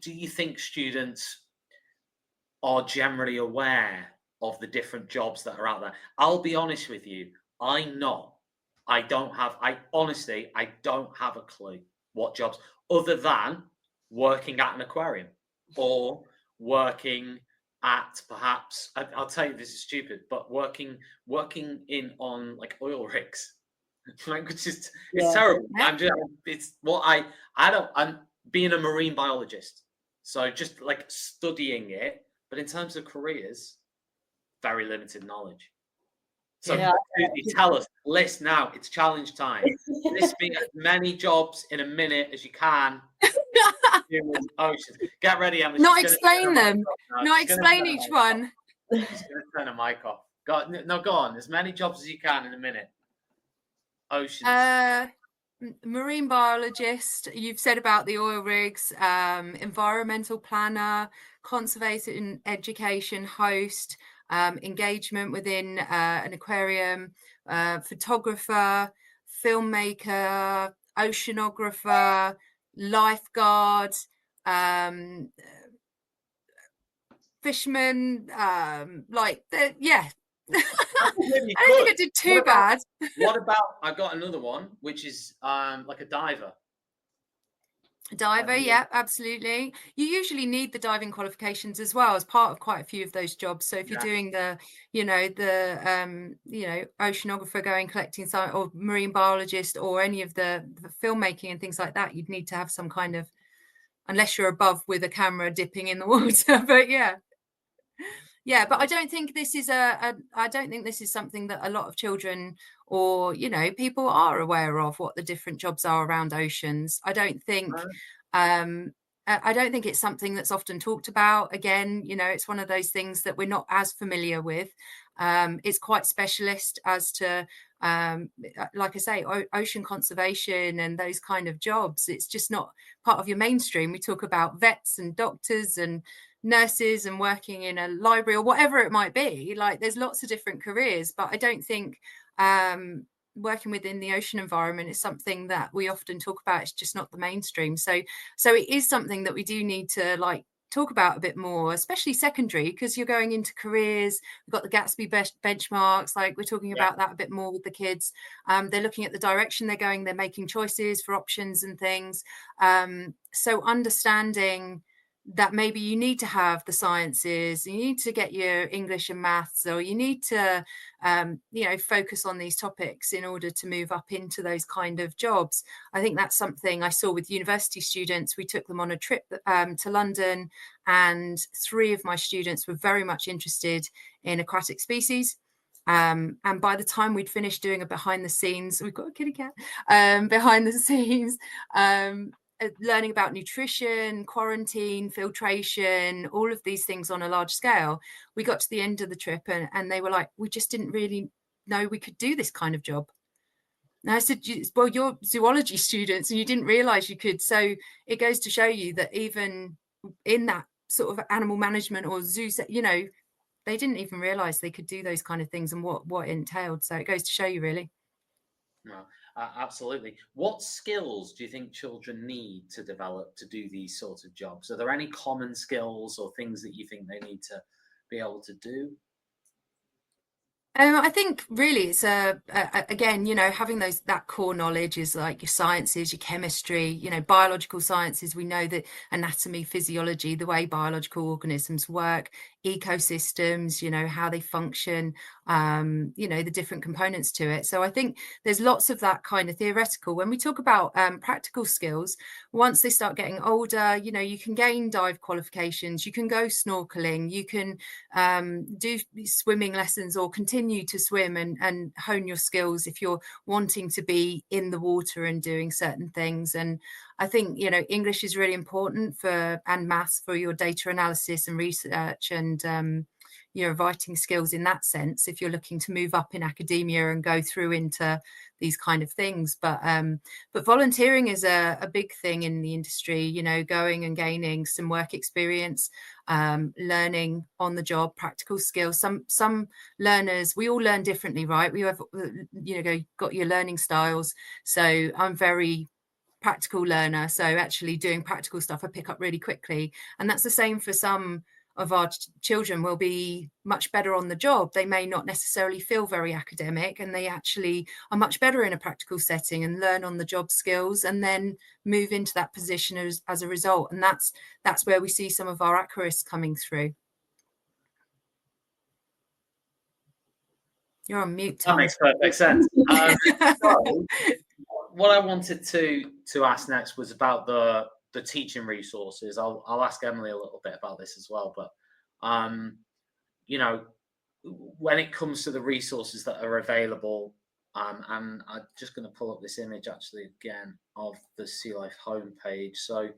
you think students are generally aware of the different jobs that are out there? I'll be honest with you, I'm not. I don't have a clue what jobs, other than working at an aquarium or working at, perhaps, I'll tell you, this is stupid, but working in on like oil rigs, which is it's terrible. I'm being a marine biologist, so just like studying it. But in terms of careers, very limited knowledge. So Yeah. Susie, tell us, list now, it's challenge time. List me as many jobs in a minute as you can. Oceans. Get ready, Emily. Not explain them. Not explain each one. She's going to turn a mic off. Go on. As many jobs as you can in a minute. Oceans. Marine biologist. You've said about the oil rigs. Environmental planner, conservation education host, engagement within an aquarium, photographer, filmmaker, oceanographer, lifeguard, fisherman, yeah. Really I don't think I did too bad. What about, I got another one, which is like a diver. Diver, yeah, absolutely. You usually need the diving qualifications as well as part of quite a few of those jobs. So if you're doing the oceanographer going collecting science, or marine biologist, or any of the filmmaking and things like that, you'd need to have some kind of, unless you're above with a camera dipping in the water. But but I don't think this is I don't think this is something that a lot of children or people are aware of, what the different jobs are around oceans. I don't think it's something that's often talked about. Again, it's one of those things that we're not as familiar with. It's quite specialist as to like I say, ocean conservation and those kind of jobs. It's just not part of your mainstream. We talk about vets and doctors and nurses and working in a library or whatever it might be. Like, there's lots of different careers, but I don't think working within the ocean environment is something that we often talk about. It's just not the mainstream. So it is something that we do need to talk about a bit more, especially secondary, because you're going into careers. We've got the Gatsby benchmarks, we're talking about that a bit more with the kids. They're looking at the direction they're going, they're making choices for options and things. So understanding that maybe you need to have the sciences, you need to get your English and maths, or you need to focus on these topics in order to move up into those kind of jobs. I think that's something I saw with university students. We took them on a trip to London, and 3 of my students were very much interested in aquatic species. And by the time we'd finished doing a behind the scenes, we've got a kitty cat, behind the scenes, learning about nutrition, quarantine, filtration, all of these things on a large scale. We got to the end of the trip and they were like, we just didn't really know we could do this kind of job. And I said, well, you're zoology students and you didn't realize you could. So it goes to show you that even in that sort of animal management or zoo, they didn't even realize they could do those kind of things and what it entailed. So it goes to show you, really. No. Absolutely. What skills do you think children need to develop to do these sorts of jobs? Are there any common skills or things that you think they need to be able to do? I think really it's again, having that core knowledge is like your sciences, your chemistry, biological sciences. We know that anatomy, physiology, the way biological organisms work, ecosystems, how they function, the different components to it. So I think there's lots of that kind of theoretical. When we talk about practical skills, once they start getting older, you can gain dive qualifications, you can go snorkeling, you can do swimming lessons or continue to swim and hone your skills if you're wanting to be in the water and doing certain things. And I think English is really important and maths for your data analysis and research and your writing skills in that sense, if you're looking to move up in academia and go through into these kind of things. But volunteering is a big thing in the industry, going and gaining some work experience, learning on the job, practical skills. Some learners, we all learn differently, right? We have got your learning styles. So I'm very practical learner, so actually doing practical stuff I pick up really quickly. And that's the same for some of our children. Will be much better on the job. They may not necessarily feel very academic, and they actually are much better in a practical setting and learn on the job skills and then move into that position as a result. And that's where we see some of our aquarists coming through. You're on mute, Tom. That makes perfect sense. So what I wanted to ask next was about the teaching resources. I'll ask Emily a little bit about this as well, but when it comes to the resources that are available, and I'm just going to pull up this image actually again of the Sea Life homepage. So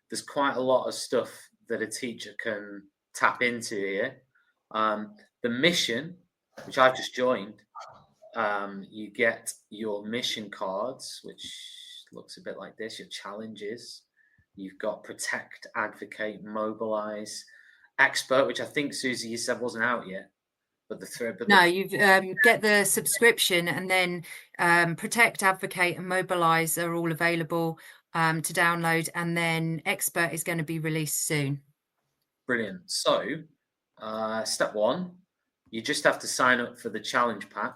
there's quite a lot of stuff that a teacher can tap into here. The mission, which I've just joined, you get your mission cards, which looks a bit like this, your challenges. You've got protect, advocate, mobilize, expert, which I think, Susie, you said wasn't out yet. But no, you get the subscription, and then protect, advocate, and mobilize are all available to download, and then expert is going to be released soon. Brilliant. So step one, you just have to sign up for the challenge pack,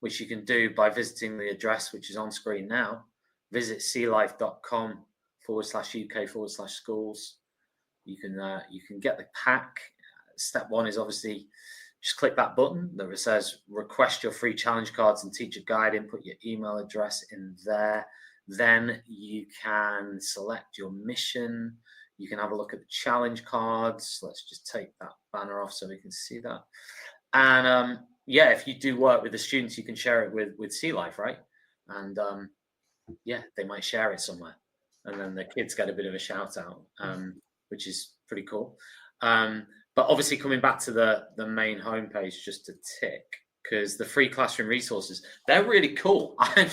which you can do by visiting the address which is on screen now. Visit sealife.com/UK/schools. You can get the pack. Step one is obviously just click that button that says request your free challenge cards and teacher guide, input your email address in there. Then you can select your mission. You can have a look at the challenge cards. Let's just take that banner off so we can see that. And yeah, if you do work with the students, you can share it with Sea Life, right? And yeah, they might share it somewhere, and then the kids get a bit of a shout out, which is pretty cool. But obviously, coming back to the main homepage, just to tick, because the free classroom resources, they're really cool. I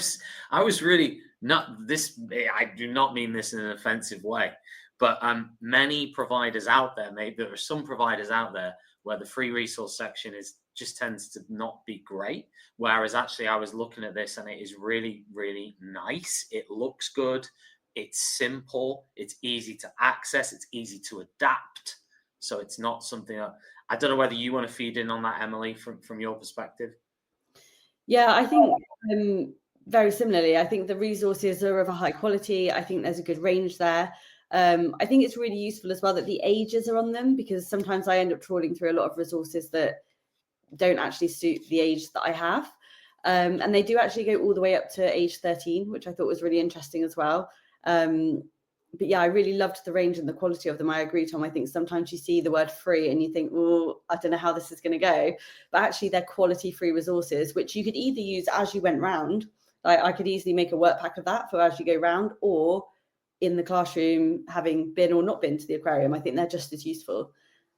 was really not this. I do not mean this in an offensive way, but many providers out there, maybe there are some providers out there where the free resource section just tends to not be great. Whereas actually, I was looking at this and it is really, really nice. It looks good. It's simple. It's easy to access. It's easy to adapt. So it's not something I don't know whether you want to feed in on that, Emily, from your perspective. Yeah, I think very similarly. I think the resources are of a high quality. I think there's a good range there. I think it's really useful as well that the ages are on them, because sometimes I end up trawling through a lot of resources that don't actually suit the age that I have. And they do actually go all the way up to age 13, which I thought was really interesting as well. But yeah, I really loved the range and the quality of them. I agree, Tom. I think sometimes you see the word free and you think, well, I don't know how this is going to go. But actually, they're quality free resources, which you could either use as you went round. Like I could easily make a work pack of that for as you go round, or in the classroom, having been or not been to the aquarium. I think they're just as useful.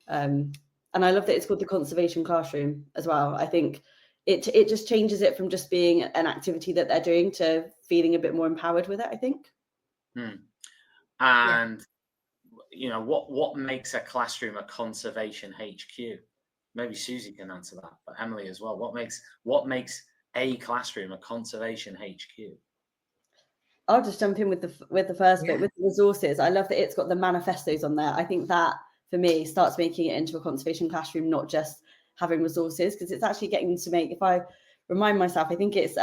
And I love that it's called the conservation classroom as well. I think it just changes it from just being an activity that they're doing to feeling a bit more empowered with it, I think. And you know, what makes a classroom a conservation HQ? Maybe Susie can answer that, but Emily as well. What makes a classroom a conservation HQ? I'll just jump in with the first bit with the resources. I love that it's got the manifestos on there. I think that for me starts making it into a conservation classroom, not just having resources, because it's actually getting to make, if I remind myself, I think it's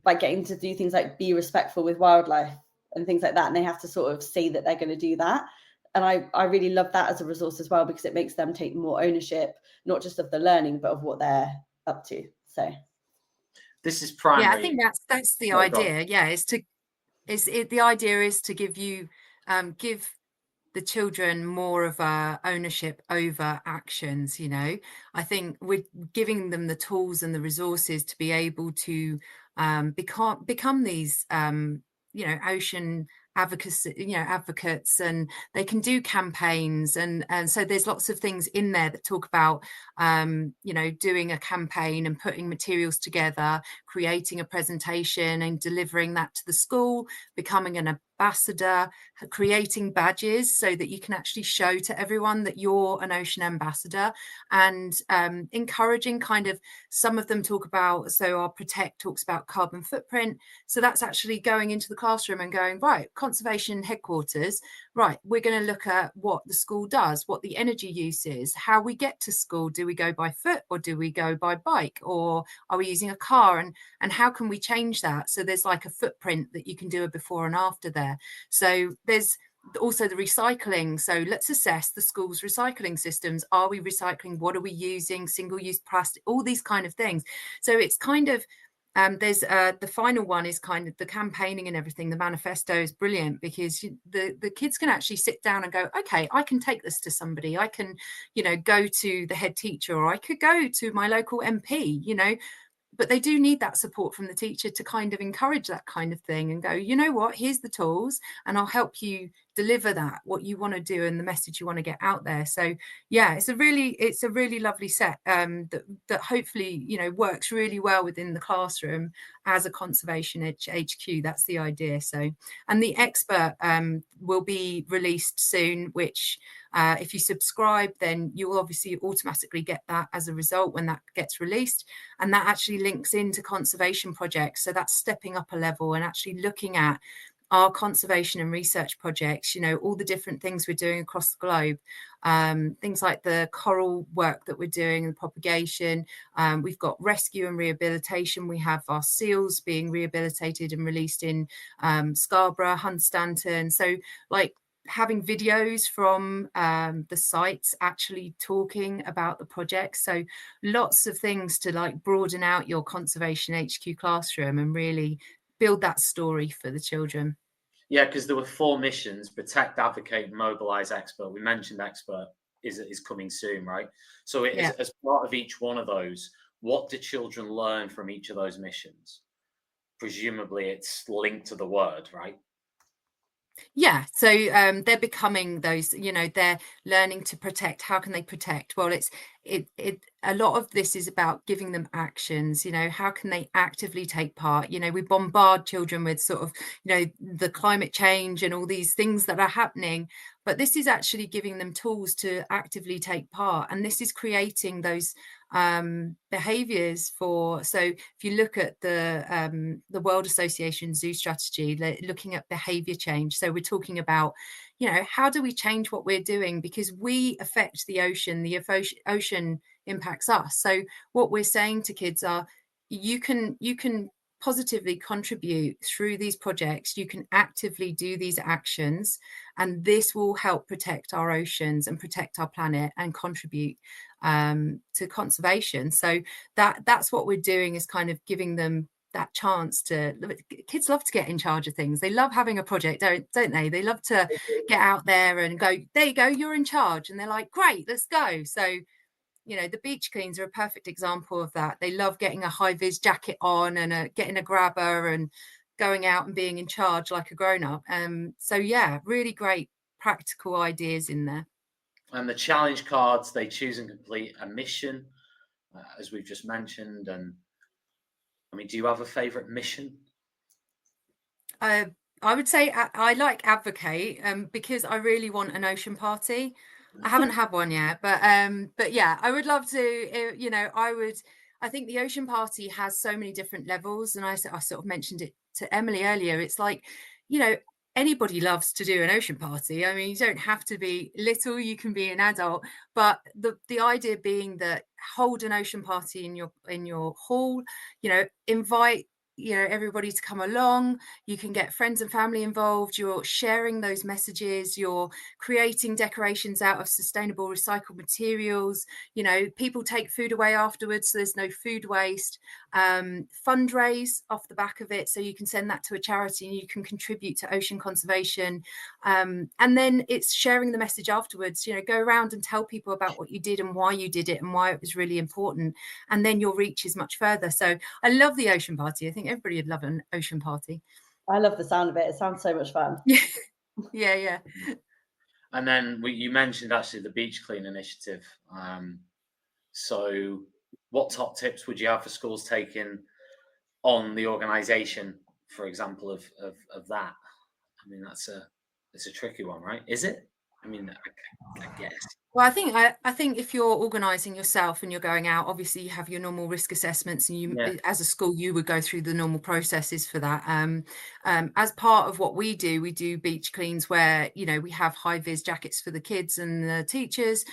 by getting to do things like be respectful with wildlife and things like that. And they have to sort of say that they're going to do that. And I really love that as a resource as well, because it makes them take more ownership, not just of the learning, but of what they're up to. So this is primary. Yeah, I think that's the idea. Yeah, the idea is to give the children more of a ownership over actions. You know, I think we're giving them the tools and the resources to be able to become these ocean advocates, and they can do campaigns, and so there's lots of things in there that talk about doing a campaign and putting materials together, creating a presentation and delivering that to the school, becoming an ambassador, creating badges so that you can actually show to everyone that you're an ocean ambassador, and encouraging kind of, some of them talk about, so our Protect talks about carbon footprint, so that's actually going into the classroom and going, right, conservation headquarters, right, we're going to look at what the school does, what the energy use is, how we get to school, do we go by foot or do we go by bike, or are we using a car, and how can we change that? So there's like a footprint that you can do a before and after there. So there's also the recycling. So let's assess the school's recycling systems. Are we recycling? What are we using? Single-use plastic, all these kind of things. So it's kind of there's the final one is kind of the campaigning and everything. The manifesto is brilliant because the kids can actually sit down and go, okay, I can take this to somebody. I can, go to the head teacher, or I could go to my local MP, but they do need that support from the teacher to kind of encourage that kind of thing and go, you know what, here's the tools and I'll help you deliver that, what you want to do and the message you want to get out there. So yeah, it's a really lovely set that hopefully, works really well within the classroom as a conservation HQ. That's the idea. So, and the expert will be released soon, which if you subscribe, then you will obviously automatically get that as a result when that gets released. And that actually links into conservation projects. So that's stepping up a level and actually looking at our conservation and research projects, all the different things we're doing across the globe, things like the coral work that we're doing and propagation. We've got rescue and rehabilitation. We have our seals being rehabilitated and released in Scarborough, Hunstanton. So like having videos from the sites actually talking about the project. So lots of things to like broaden out your conservation HQ classroom and really build that story for the children. Yeah, because there were 4 missions: protect, advocate, mobilize, expert. We mentioned expert is coming soon, right? So it is, as part of each one of those, what do children learn from each of those missions? Presumably it's linked to the word, right? Yeah, so they're becoming those, they're learning to protect. How can they protect? Well, a lot of this is about giving them actions. How can they actively take part? We bombard children with sort of, the climate change and all these things that are happening, but this is actually giving them tools to actively take part, and this is creating those behaviors for. So if you look at the World Association Zoo strategy, looking at behavior change, so we're talking about how do we change what we're doing, because we affect the ocean impacts us. So what we're saying to kids are, you can positively contribute through these projects. You can actively do these actions, and this will help protect our oceans and protect our planet and contribute to conservation. So that's what we're doing, is kind of giving them that chance to. Kids love to get in charge of things. They love having a project, don't they? They love to get out there and go, there you go, you're in charge, and they're like, great, let's go. So the beach cleans are a perfect example of that. They love getting a high-vis jacket on and getting a grabber and going out and being in charge like a grown-up. So yeah, really great practical ideas in there. And the challenge cards, they choose and complete a mission, as we've just mentioned. And I mean, do you have a favorite mission? I would say I like advocate because I really want an ocean party. I haven't had one yet, but yeah, I would love to. I think the ocean party has so many different levels, and I sort of mentioned it to Emily earlier. It's like, anybody loves to do an ocean party. I mean, you don't have to be little, you can be an adult, but the idea being that hold an ocean party in your hall, invite everybody to come along. You can get friends and family involved. You're sharing those messages. You're creating decorations out of sustainable recycled materials. People take food away afterwards, so there's no food waste. Fundraise off the back of it, so you can send that to a charity and you can contribute to ocean conservation. And then it's sharing the message afterwards. Go around and tell people about what you did and why you did it and why it was really important. And then your reach is much further. So I love the ocean party. I think everybody would love an ocean party. I love the sound of it. It sounds so much fun. Yeah. And then you mentioned actually the beach clean initiative. So what top tips would you have for schools taking on the organisation, for example, of that? I mean, it's a tricky one, right? Is it? I mean, I guess. Well, I think if you're organising yourself and you're going out, obviously you have your normal risk assessments, and as a school, you would go through the normal processes for that. As part of what we do beach cleans where, we have high-vis jackets for the kids and the teachers.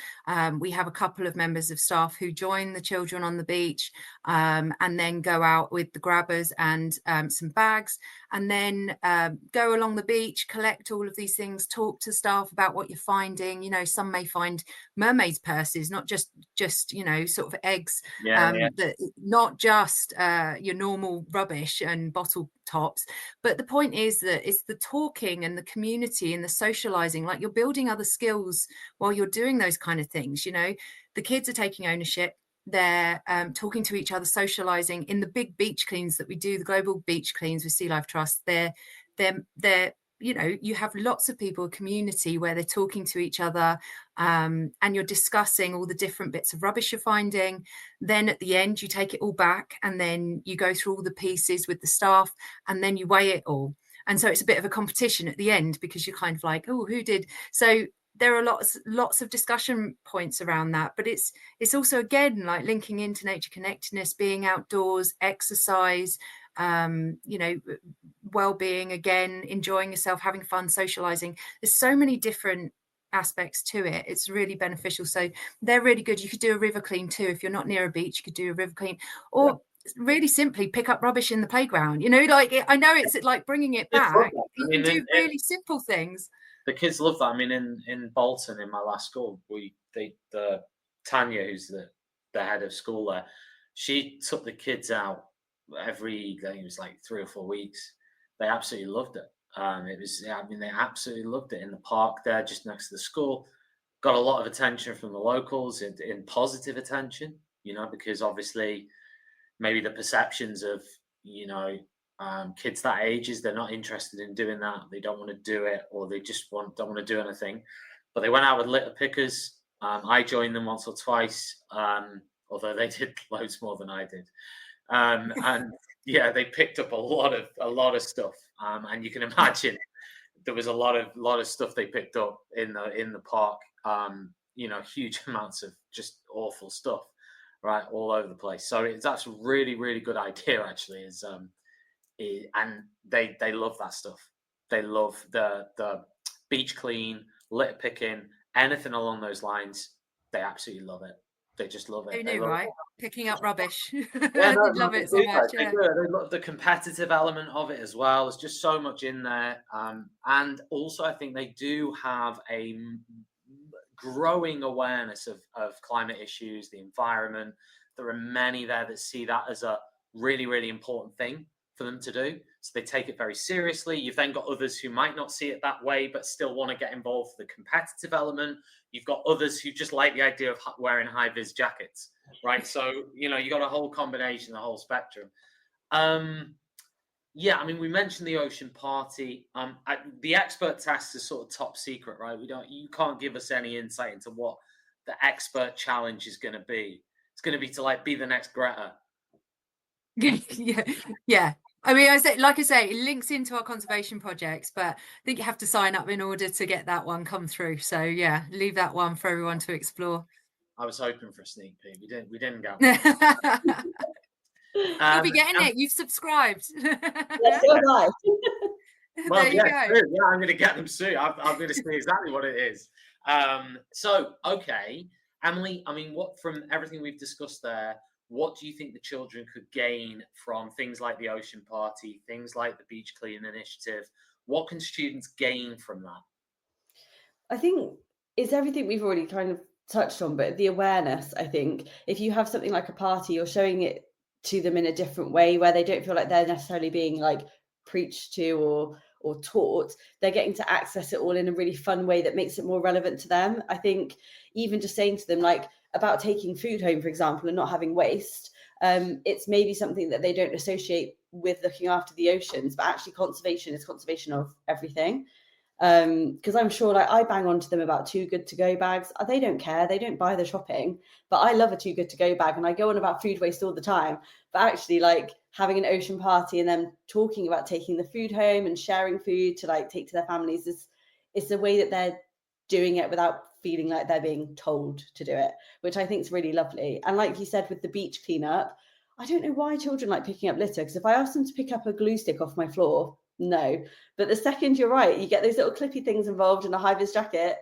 We have a couple of members of staff who join the children on the beach and then go out with the grabbers and some bags, and then go along the beach, collect all of these things, talk to staff about what you're finding, you know, some may find mermaids' purses, not just you know, sort of eggs, that not just your normal rubbish and bottle tops. But the point is that it's the talking and the community and the socializing, like you're building other skills while you're doing those kind of things. You know, the kids are taking ownership. They're talking to each other, socializing. In the big beach cleans that we do, the global beach cleans with Sea Life Trust, they're you know, you have lots of people, a community where they're talking to each other, and you're discussing all the different bits of rubbish you're finding. Then at the end, you take it all back and then you go through all the pieces with the staff and then you weigh it all. And so it's a bit of a competition at the end, because you're kind of like, oh, who did? So there are lots of discussion points around that. But it's also, again, like linking into nature connectedness, being outdoors, exercise, you know, well-being, again, enjoying yourself, having fun, socializing. There's so many different aspects to it. It's really beneficial. So they're really good. You could do a river clean too. If you're not near a beach, you could do a river clean, or really simply pick up rubbish in the playground. You know, like, I know it's like bringing it back. You can do really simple things. The kids love that. I mean, in Bolton, in my last school, Tanya, who's the head of school there, she took the kids out every, I think it was like 3 or 4 weeks. They absolutely loved it. They absolutely loved it in the park there, just next to the school. Got a lot of attention from the locals, in positive attention, you know, because obviously maybe the perceptions of, you know, kids that age is they're not interested in doing that. They don't want to do it, or they just don't want to do anything. But they went out with litter pickers. I joined them once or twice, although they did loads more than I did. And yeah, they picked up a lot of stuff. And you can imagine there was a lot of stuff they picked up in the park. You know, huge amounts of just awful stuff, right, all over the place. So that's a really, really good idea, actually. And they love that stuff. They love the beach clean, litter picking, anything along those lines. They absolutely love it. They just love it. Who knew, right? Picking up rubbish. Yeah, I love it so much. They love the competitive element of it as well. There's just so much in there. And also, I think they do have a growing awareness of climate issues, the environment. There are many there that see that as a really, really important thing for them to do. So they take it very seriously. You've then got others who might not see it that way, but still want to get involved with the competitive element. You've got others who just like the idea of wearing high-vis jackets, right? So, you know, you got a whole combination, the whole spectrum. Yeah, I mean, we mentioned the ocean party. The expert test is sort of top secret, right? You can't give us any insight into what the expert challenge is going to be. It's going to be to be the next Greta. Yeah. I mean, like I say, it links into our conservation projects, but I think you have to sign up in order to get that one come through. So yeah, leave that one for everyone to explore. I was hoping for a sneak peek. We didn't get one. You'll be getting it. You've subscribed. Yes, so am I. Well, there you go. True. Yeah, I'm going to get them soon. I'm going to see exactly what it is. So, okay, Emily, I mean, what from everything we've discussed there, what do you think the children could gain from things like the ocean party, things like the beach clean initiative? What can students gain from that? I think it's everything we've already kind of touched on, but the awareness, I think, if you have something like a party, you're showing it to them in a different way where they don't feel like they're necessarily being preached to or taught. They're getting to access it all in a really fun way that makes it more relevant to them. I think even just saying to them about taking food home, for example, and not having waste, it's maybe something that they don't associate with looking after the oceans, but actually conservation is conservation of everything. Because I'm sure I bang on to them about too good to go bags. They don't care. They don't buy the shopping, but I love a too good to go bag, and I go on about food waste all the time. But actually having an ocean party and then talking about taking the food home and sharing food to take to their families is the way that they're doing it without feeling like they're being told to do it, which I think is really lovely. And like you said, with the beach cleanup, I don't know why children like picking up litter, because if I ask them to pick up a glue stick off my floor, no. But the second you're right, you get those little clippy things involved in a high-vis jacket,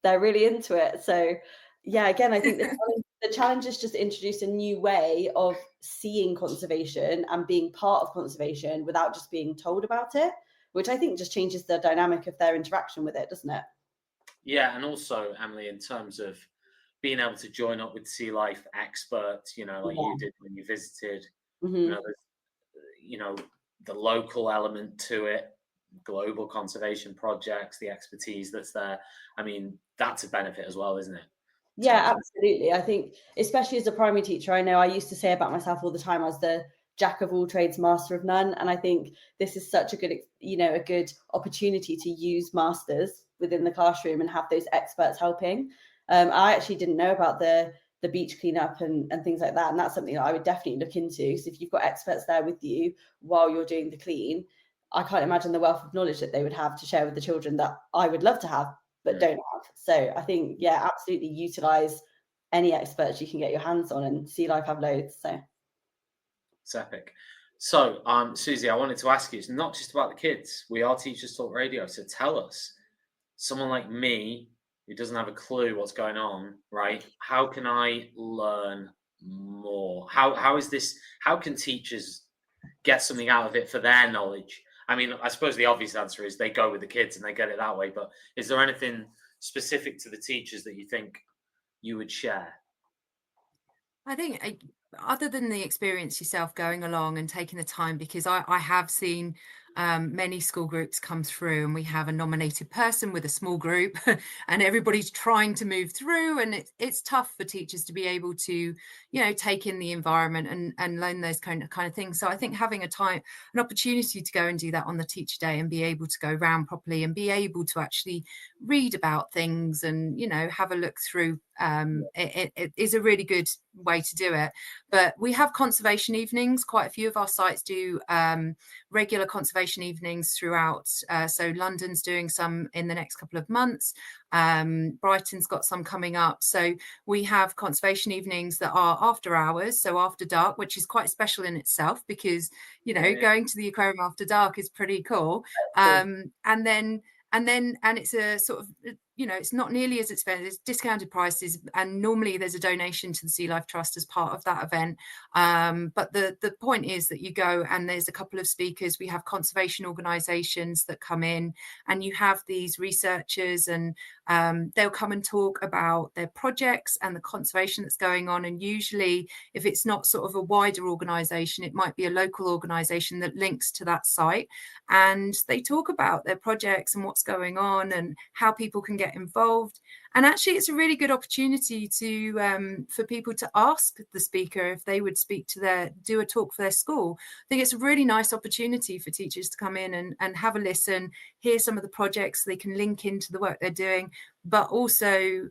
they're really into it. So yeah, again, I think the challenge is just to introduce a new way of seeing conservation and being part of conservation without just being told about it, which I think just changes the dynamic of their interaction with it, doesn't it? Yeah, and also, Emily, in terms of being able to join up with sea life experts, like Yeah. you did when you visited, Hmm. there's, the local element to it, global conservation projects, the expertise that's there. I mean, that's a benefit as well, isn't it? In Yeah, terms of, absolutely. I think, especially as a primary teacher, I know I used to say about myself all the time, I was the jack of all trades, master of none. And I think this is such a good, a good opportunity to use masters within the classroom and have those experts helping. I actually didn't know about the beach cleanup and things like that. And that's something that I would definitely look into. So if you've got experts there with you while you're doing the clean, I can't imagine the wealth of knowledge that they would have to share with the children that I would love to have, but don't have. So I think, yeah, absolutely utilize any experts you can get your hands on, and Sea Life have loads. So it's epic. So, Susie, I wanted to ask you, it's not just about the kids. We are Teachers Talk Radio. So tell us, someone like me who doesn't have a clue what's going on, right? How can I learn more? How is this? How can teachers get something out of it for their knowledge? I mean, I suppose the obvious answer is they go with the kids and they get it that way. But is there anything specific to the teachers that you think you would share? I think other than the experience yourself going along and taking the time, because I have seen many school groups come through and we have a nominated person with a small group and everybody's trying to move through, and it's tough for teachers to be able to take in the environment and learn those kind of things. So I think having an opportunity to go and do that on the teacher day and be able to go round properly and be able to actually read about things and have a look through, it is a really good way to do it. But we have conservation evenings. Quite a few of our sites do regular conservation evenings throughout. So London's doing some in the next couple of months. Brighton's got some coming up. So we have conservation evenings that are after hours, so after dark, which is quite special in itself because going to the aquarium after dark is pretty cool. And it's a sort of, it's not nearly as expensive. It's discounted prices, and normally there's a donation to the Sea Life Trust as part of that event. But the point is that you go and there's a couple of speakers. We have conservation organisations that come in, and you have these researchers, and they'll come and talk about their projects and the conservation that's going on. And usually, if it's not sort of a wider organisation, it might be a local organisation that links to that site, and they talk about their projects and what's going on and how people can get involved. And actually it's a really good opportunity to for people to ask the speaker if they would do a talk for their school. I think it's a really nice opportunity for teachers to come in and have a listen, hear some of the projects they can link into the work they're doing, but also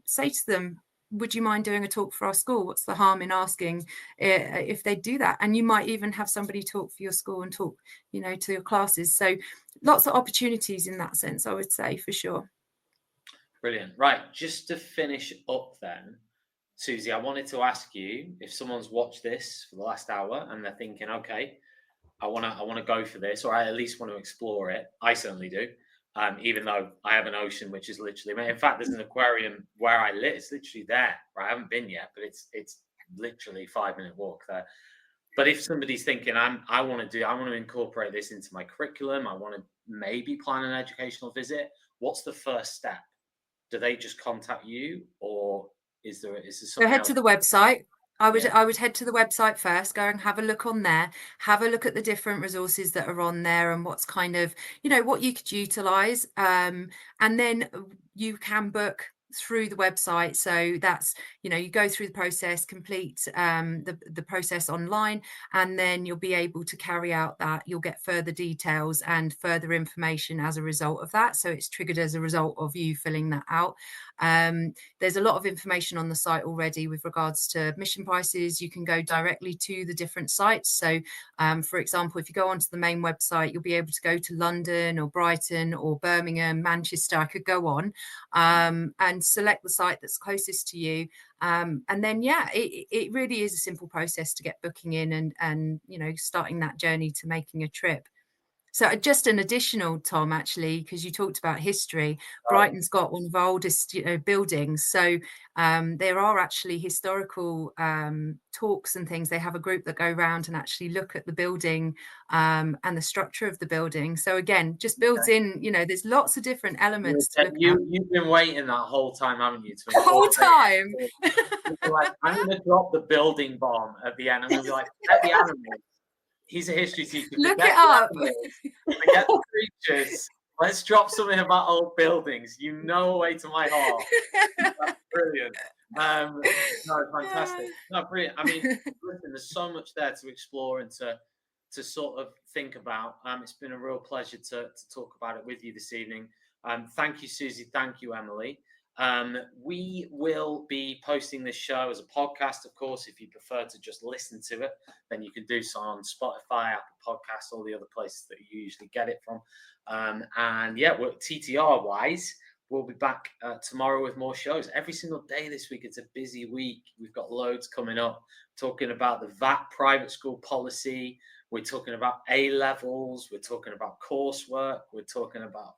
say to them, would you mind doing a talk for our school? What's the harm in asking if they do that? And you might even have somebody talk for your school and talk, to your classes. So lots of opportunities in that sense, I would say, for sure. Brilliant. Right. Just to finish up then, Susie, I wanted to ask you, if someone's watched this for the last hour and they're thinking, okay, I want to go for this, or I at least want to explore it. I certainly do. Even though I have an ocean, which is literally, in fact, there's an aquarium where I live. It's literally there. Right? I haven't been yet, but it's literally 5-minute walk there. But if somebody's thinking, I want to incorporate this into my curriculum, I want to maybe plan an educational visit, what's the first step? Do they just contact you, or is there something? So head to the website. I would head to the website first, go and have a look on there, have a look at the different resources that are on there and what's kind of, what you could utilize. And then you can book through the website. So that's, you go through the process, complete the process online, and then you'll be able to carry out that. You'll get further details and further information as a result of that. So it's triggered as a result of you filling that out. There's a lot of information on the site already with regards to admission prices. You can go directly to the different sites. So for example, if you go onto the main website, you'll be able to go to London or Brighton or Birmingham, Manchester. I could go on and select the site that's closest to you. And then, it really is a simple process to get booking in and starting that journey to making a trip. So just an additional, Tom, actually, because you talked about history, Brighton's got one of our oldest buildings. So there are actually historical talks and things. They have a group that go around and actually look at the building and the structure of the building. So again, just builds in, there's lots of different elements to look at. You've been waiting that whole time, haven't you? The whole time. Like, I'm going to drop the building bomb at the end. I'm going to be like, forget the animals. He's a history teacher. Look it up. Forget the creatures. Let's drop something about old buildings. You know a way to my heart. That's brilliant. No, fantastic. No, brilliant. I mean, listen, there's so much there to explore and to sort of think about. It's been a real pleasure to talk about it with you this evening. Thank you, Susie. Thank you, Emily. We will be posting this show as a podcast, of course. If you prefer to just listen to it, then you can do so on Spotify, Apple Podcasts, all the other places that you usually get it from. And yeah, TTR wise, we'll be back tomorrow with more shows. Every single day this week, it's a busy week. We've got loads coming up, talking about the VAT private school policy. We're talking about A-levels. We're talking about coursework. We're talking about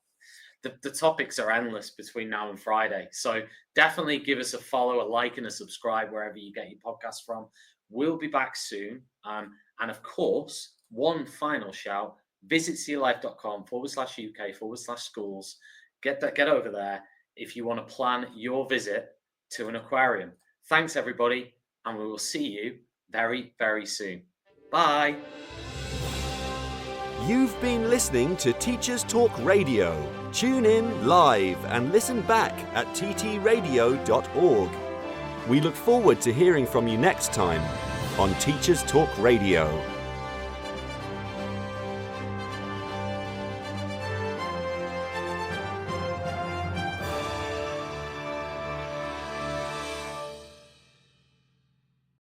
the topics are endless between now and Friday. So definitely give us a follow, a like, and a subscribe wherever you get your podcasts from. We'll be back soon. And of course, one final shout, visit sealife.com/UK/schools. Get over there if you want to plan your visit to an aquarium. Thanks, everybody. And we will see you very, very soon. Bye. You've been listening to Teachers Talk Radio. Tune in live and listen back at ttradio.org. We look forward to hearing from you next time on Teachers Talk Radio.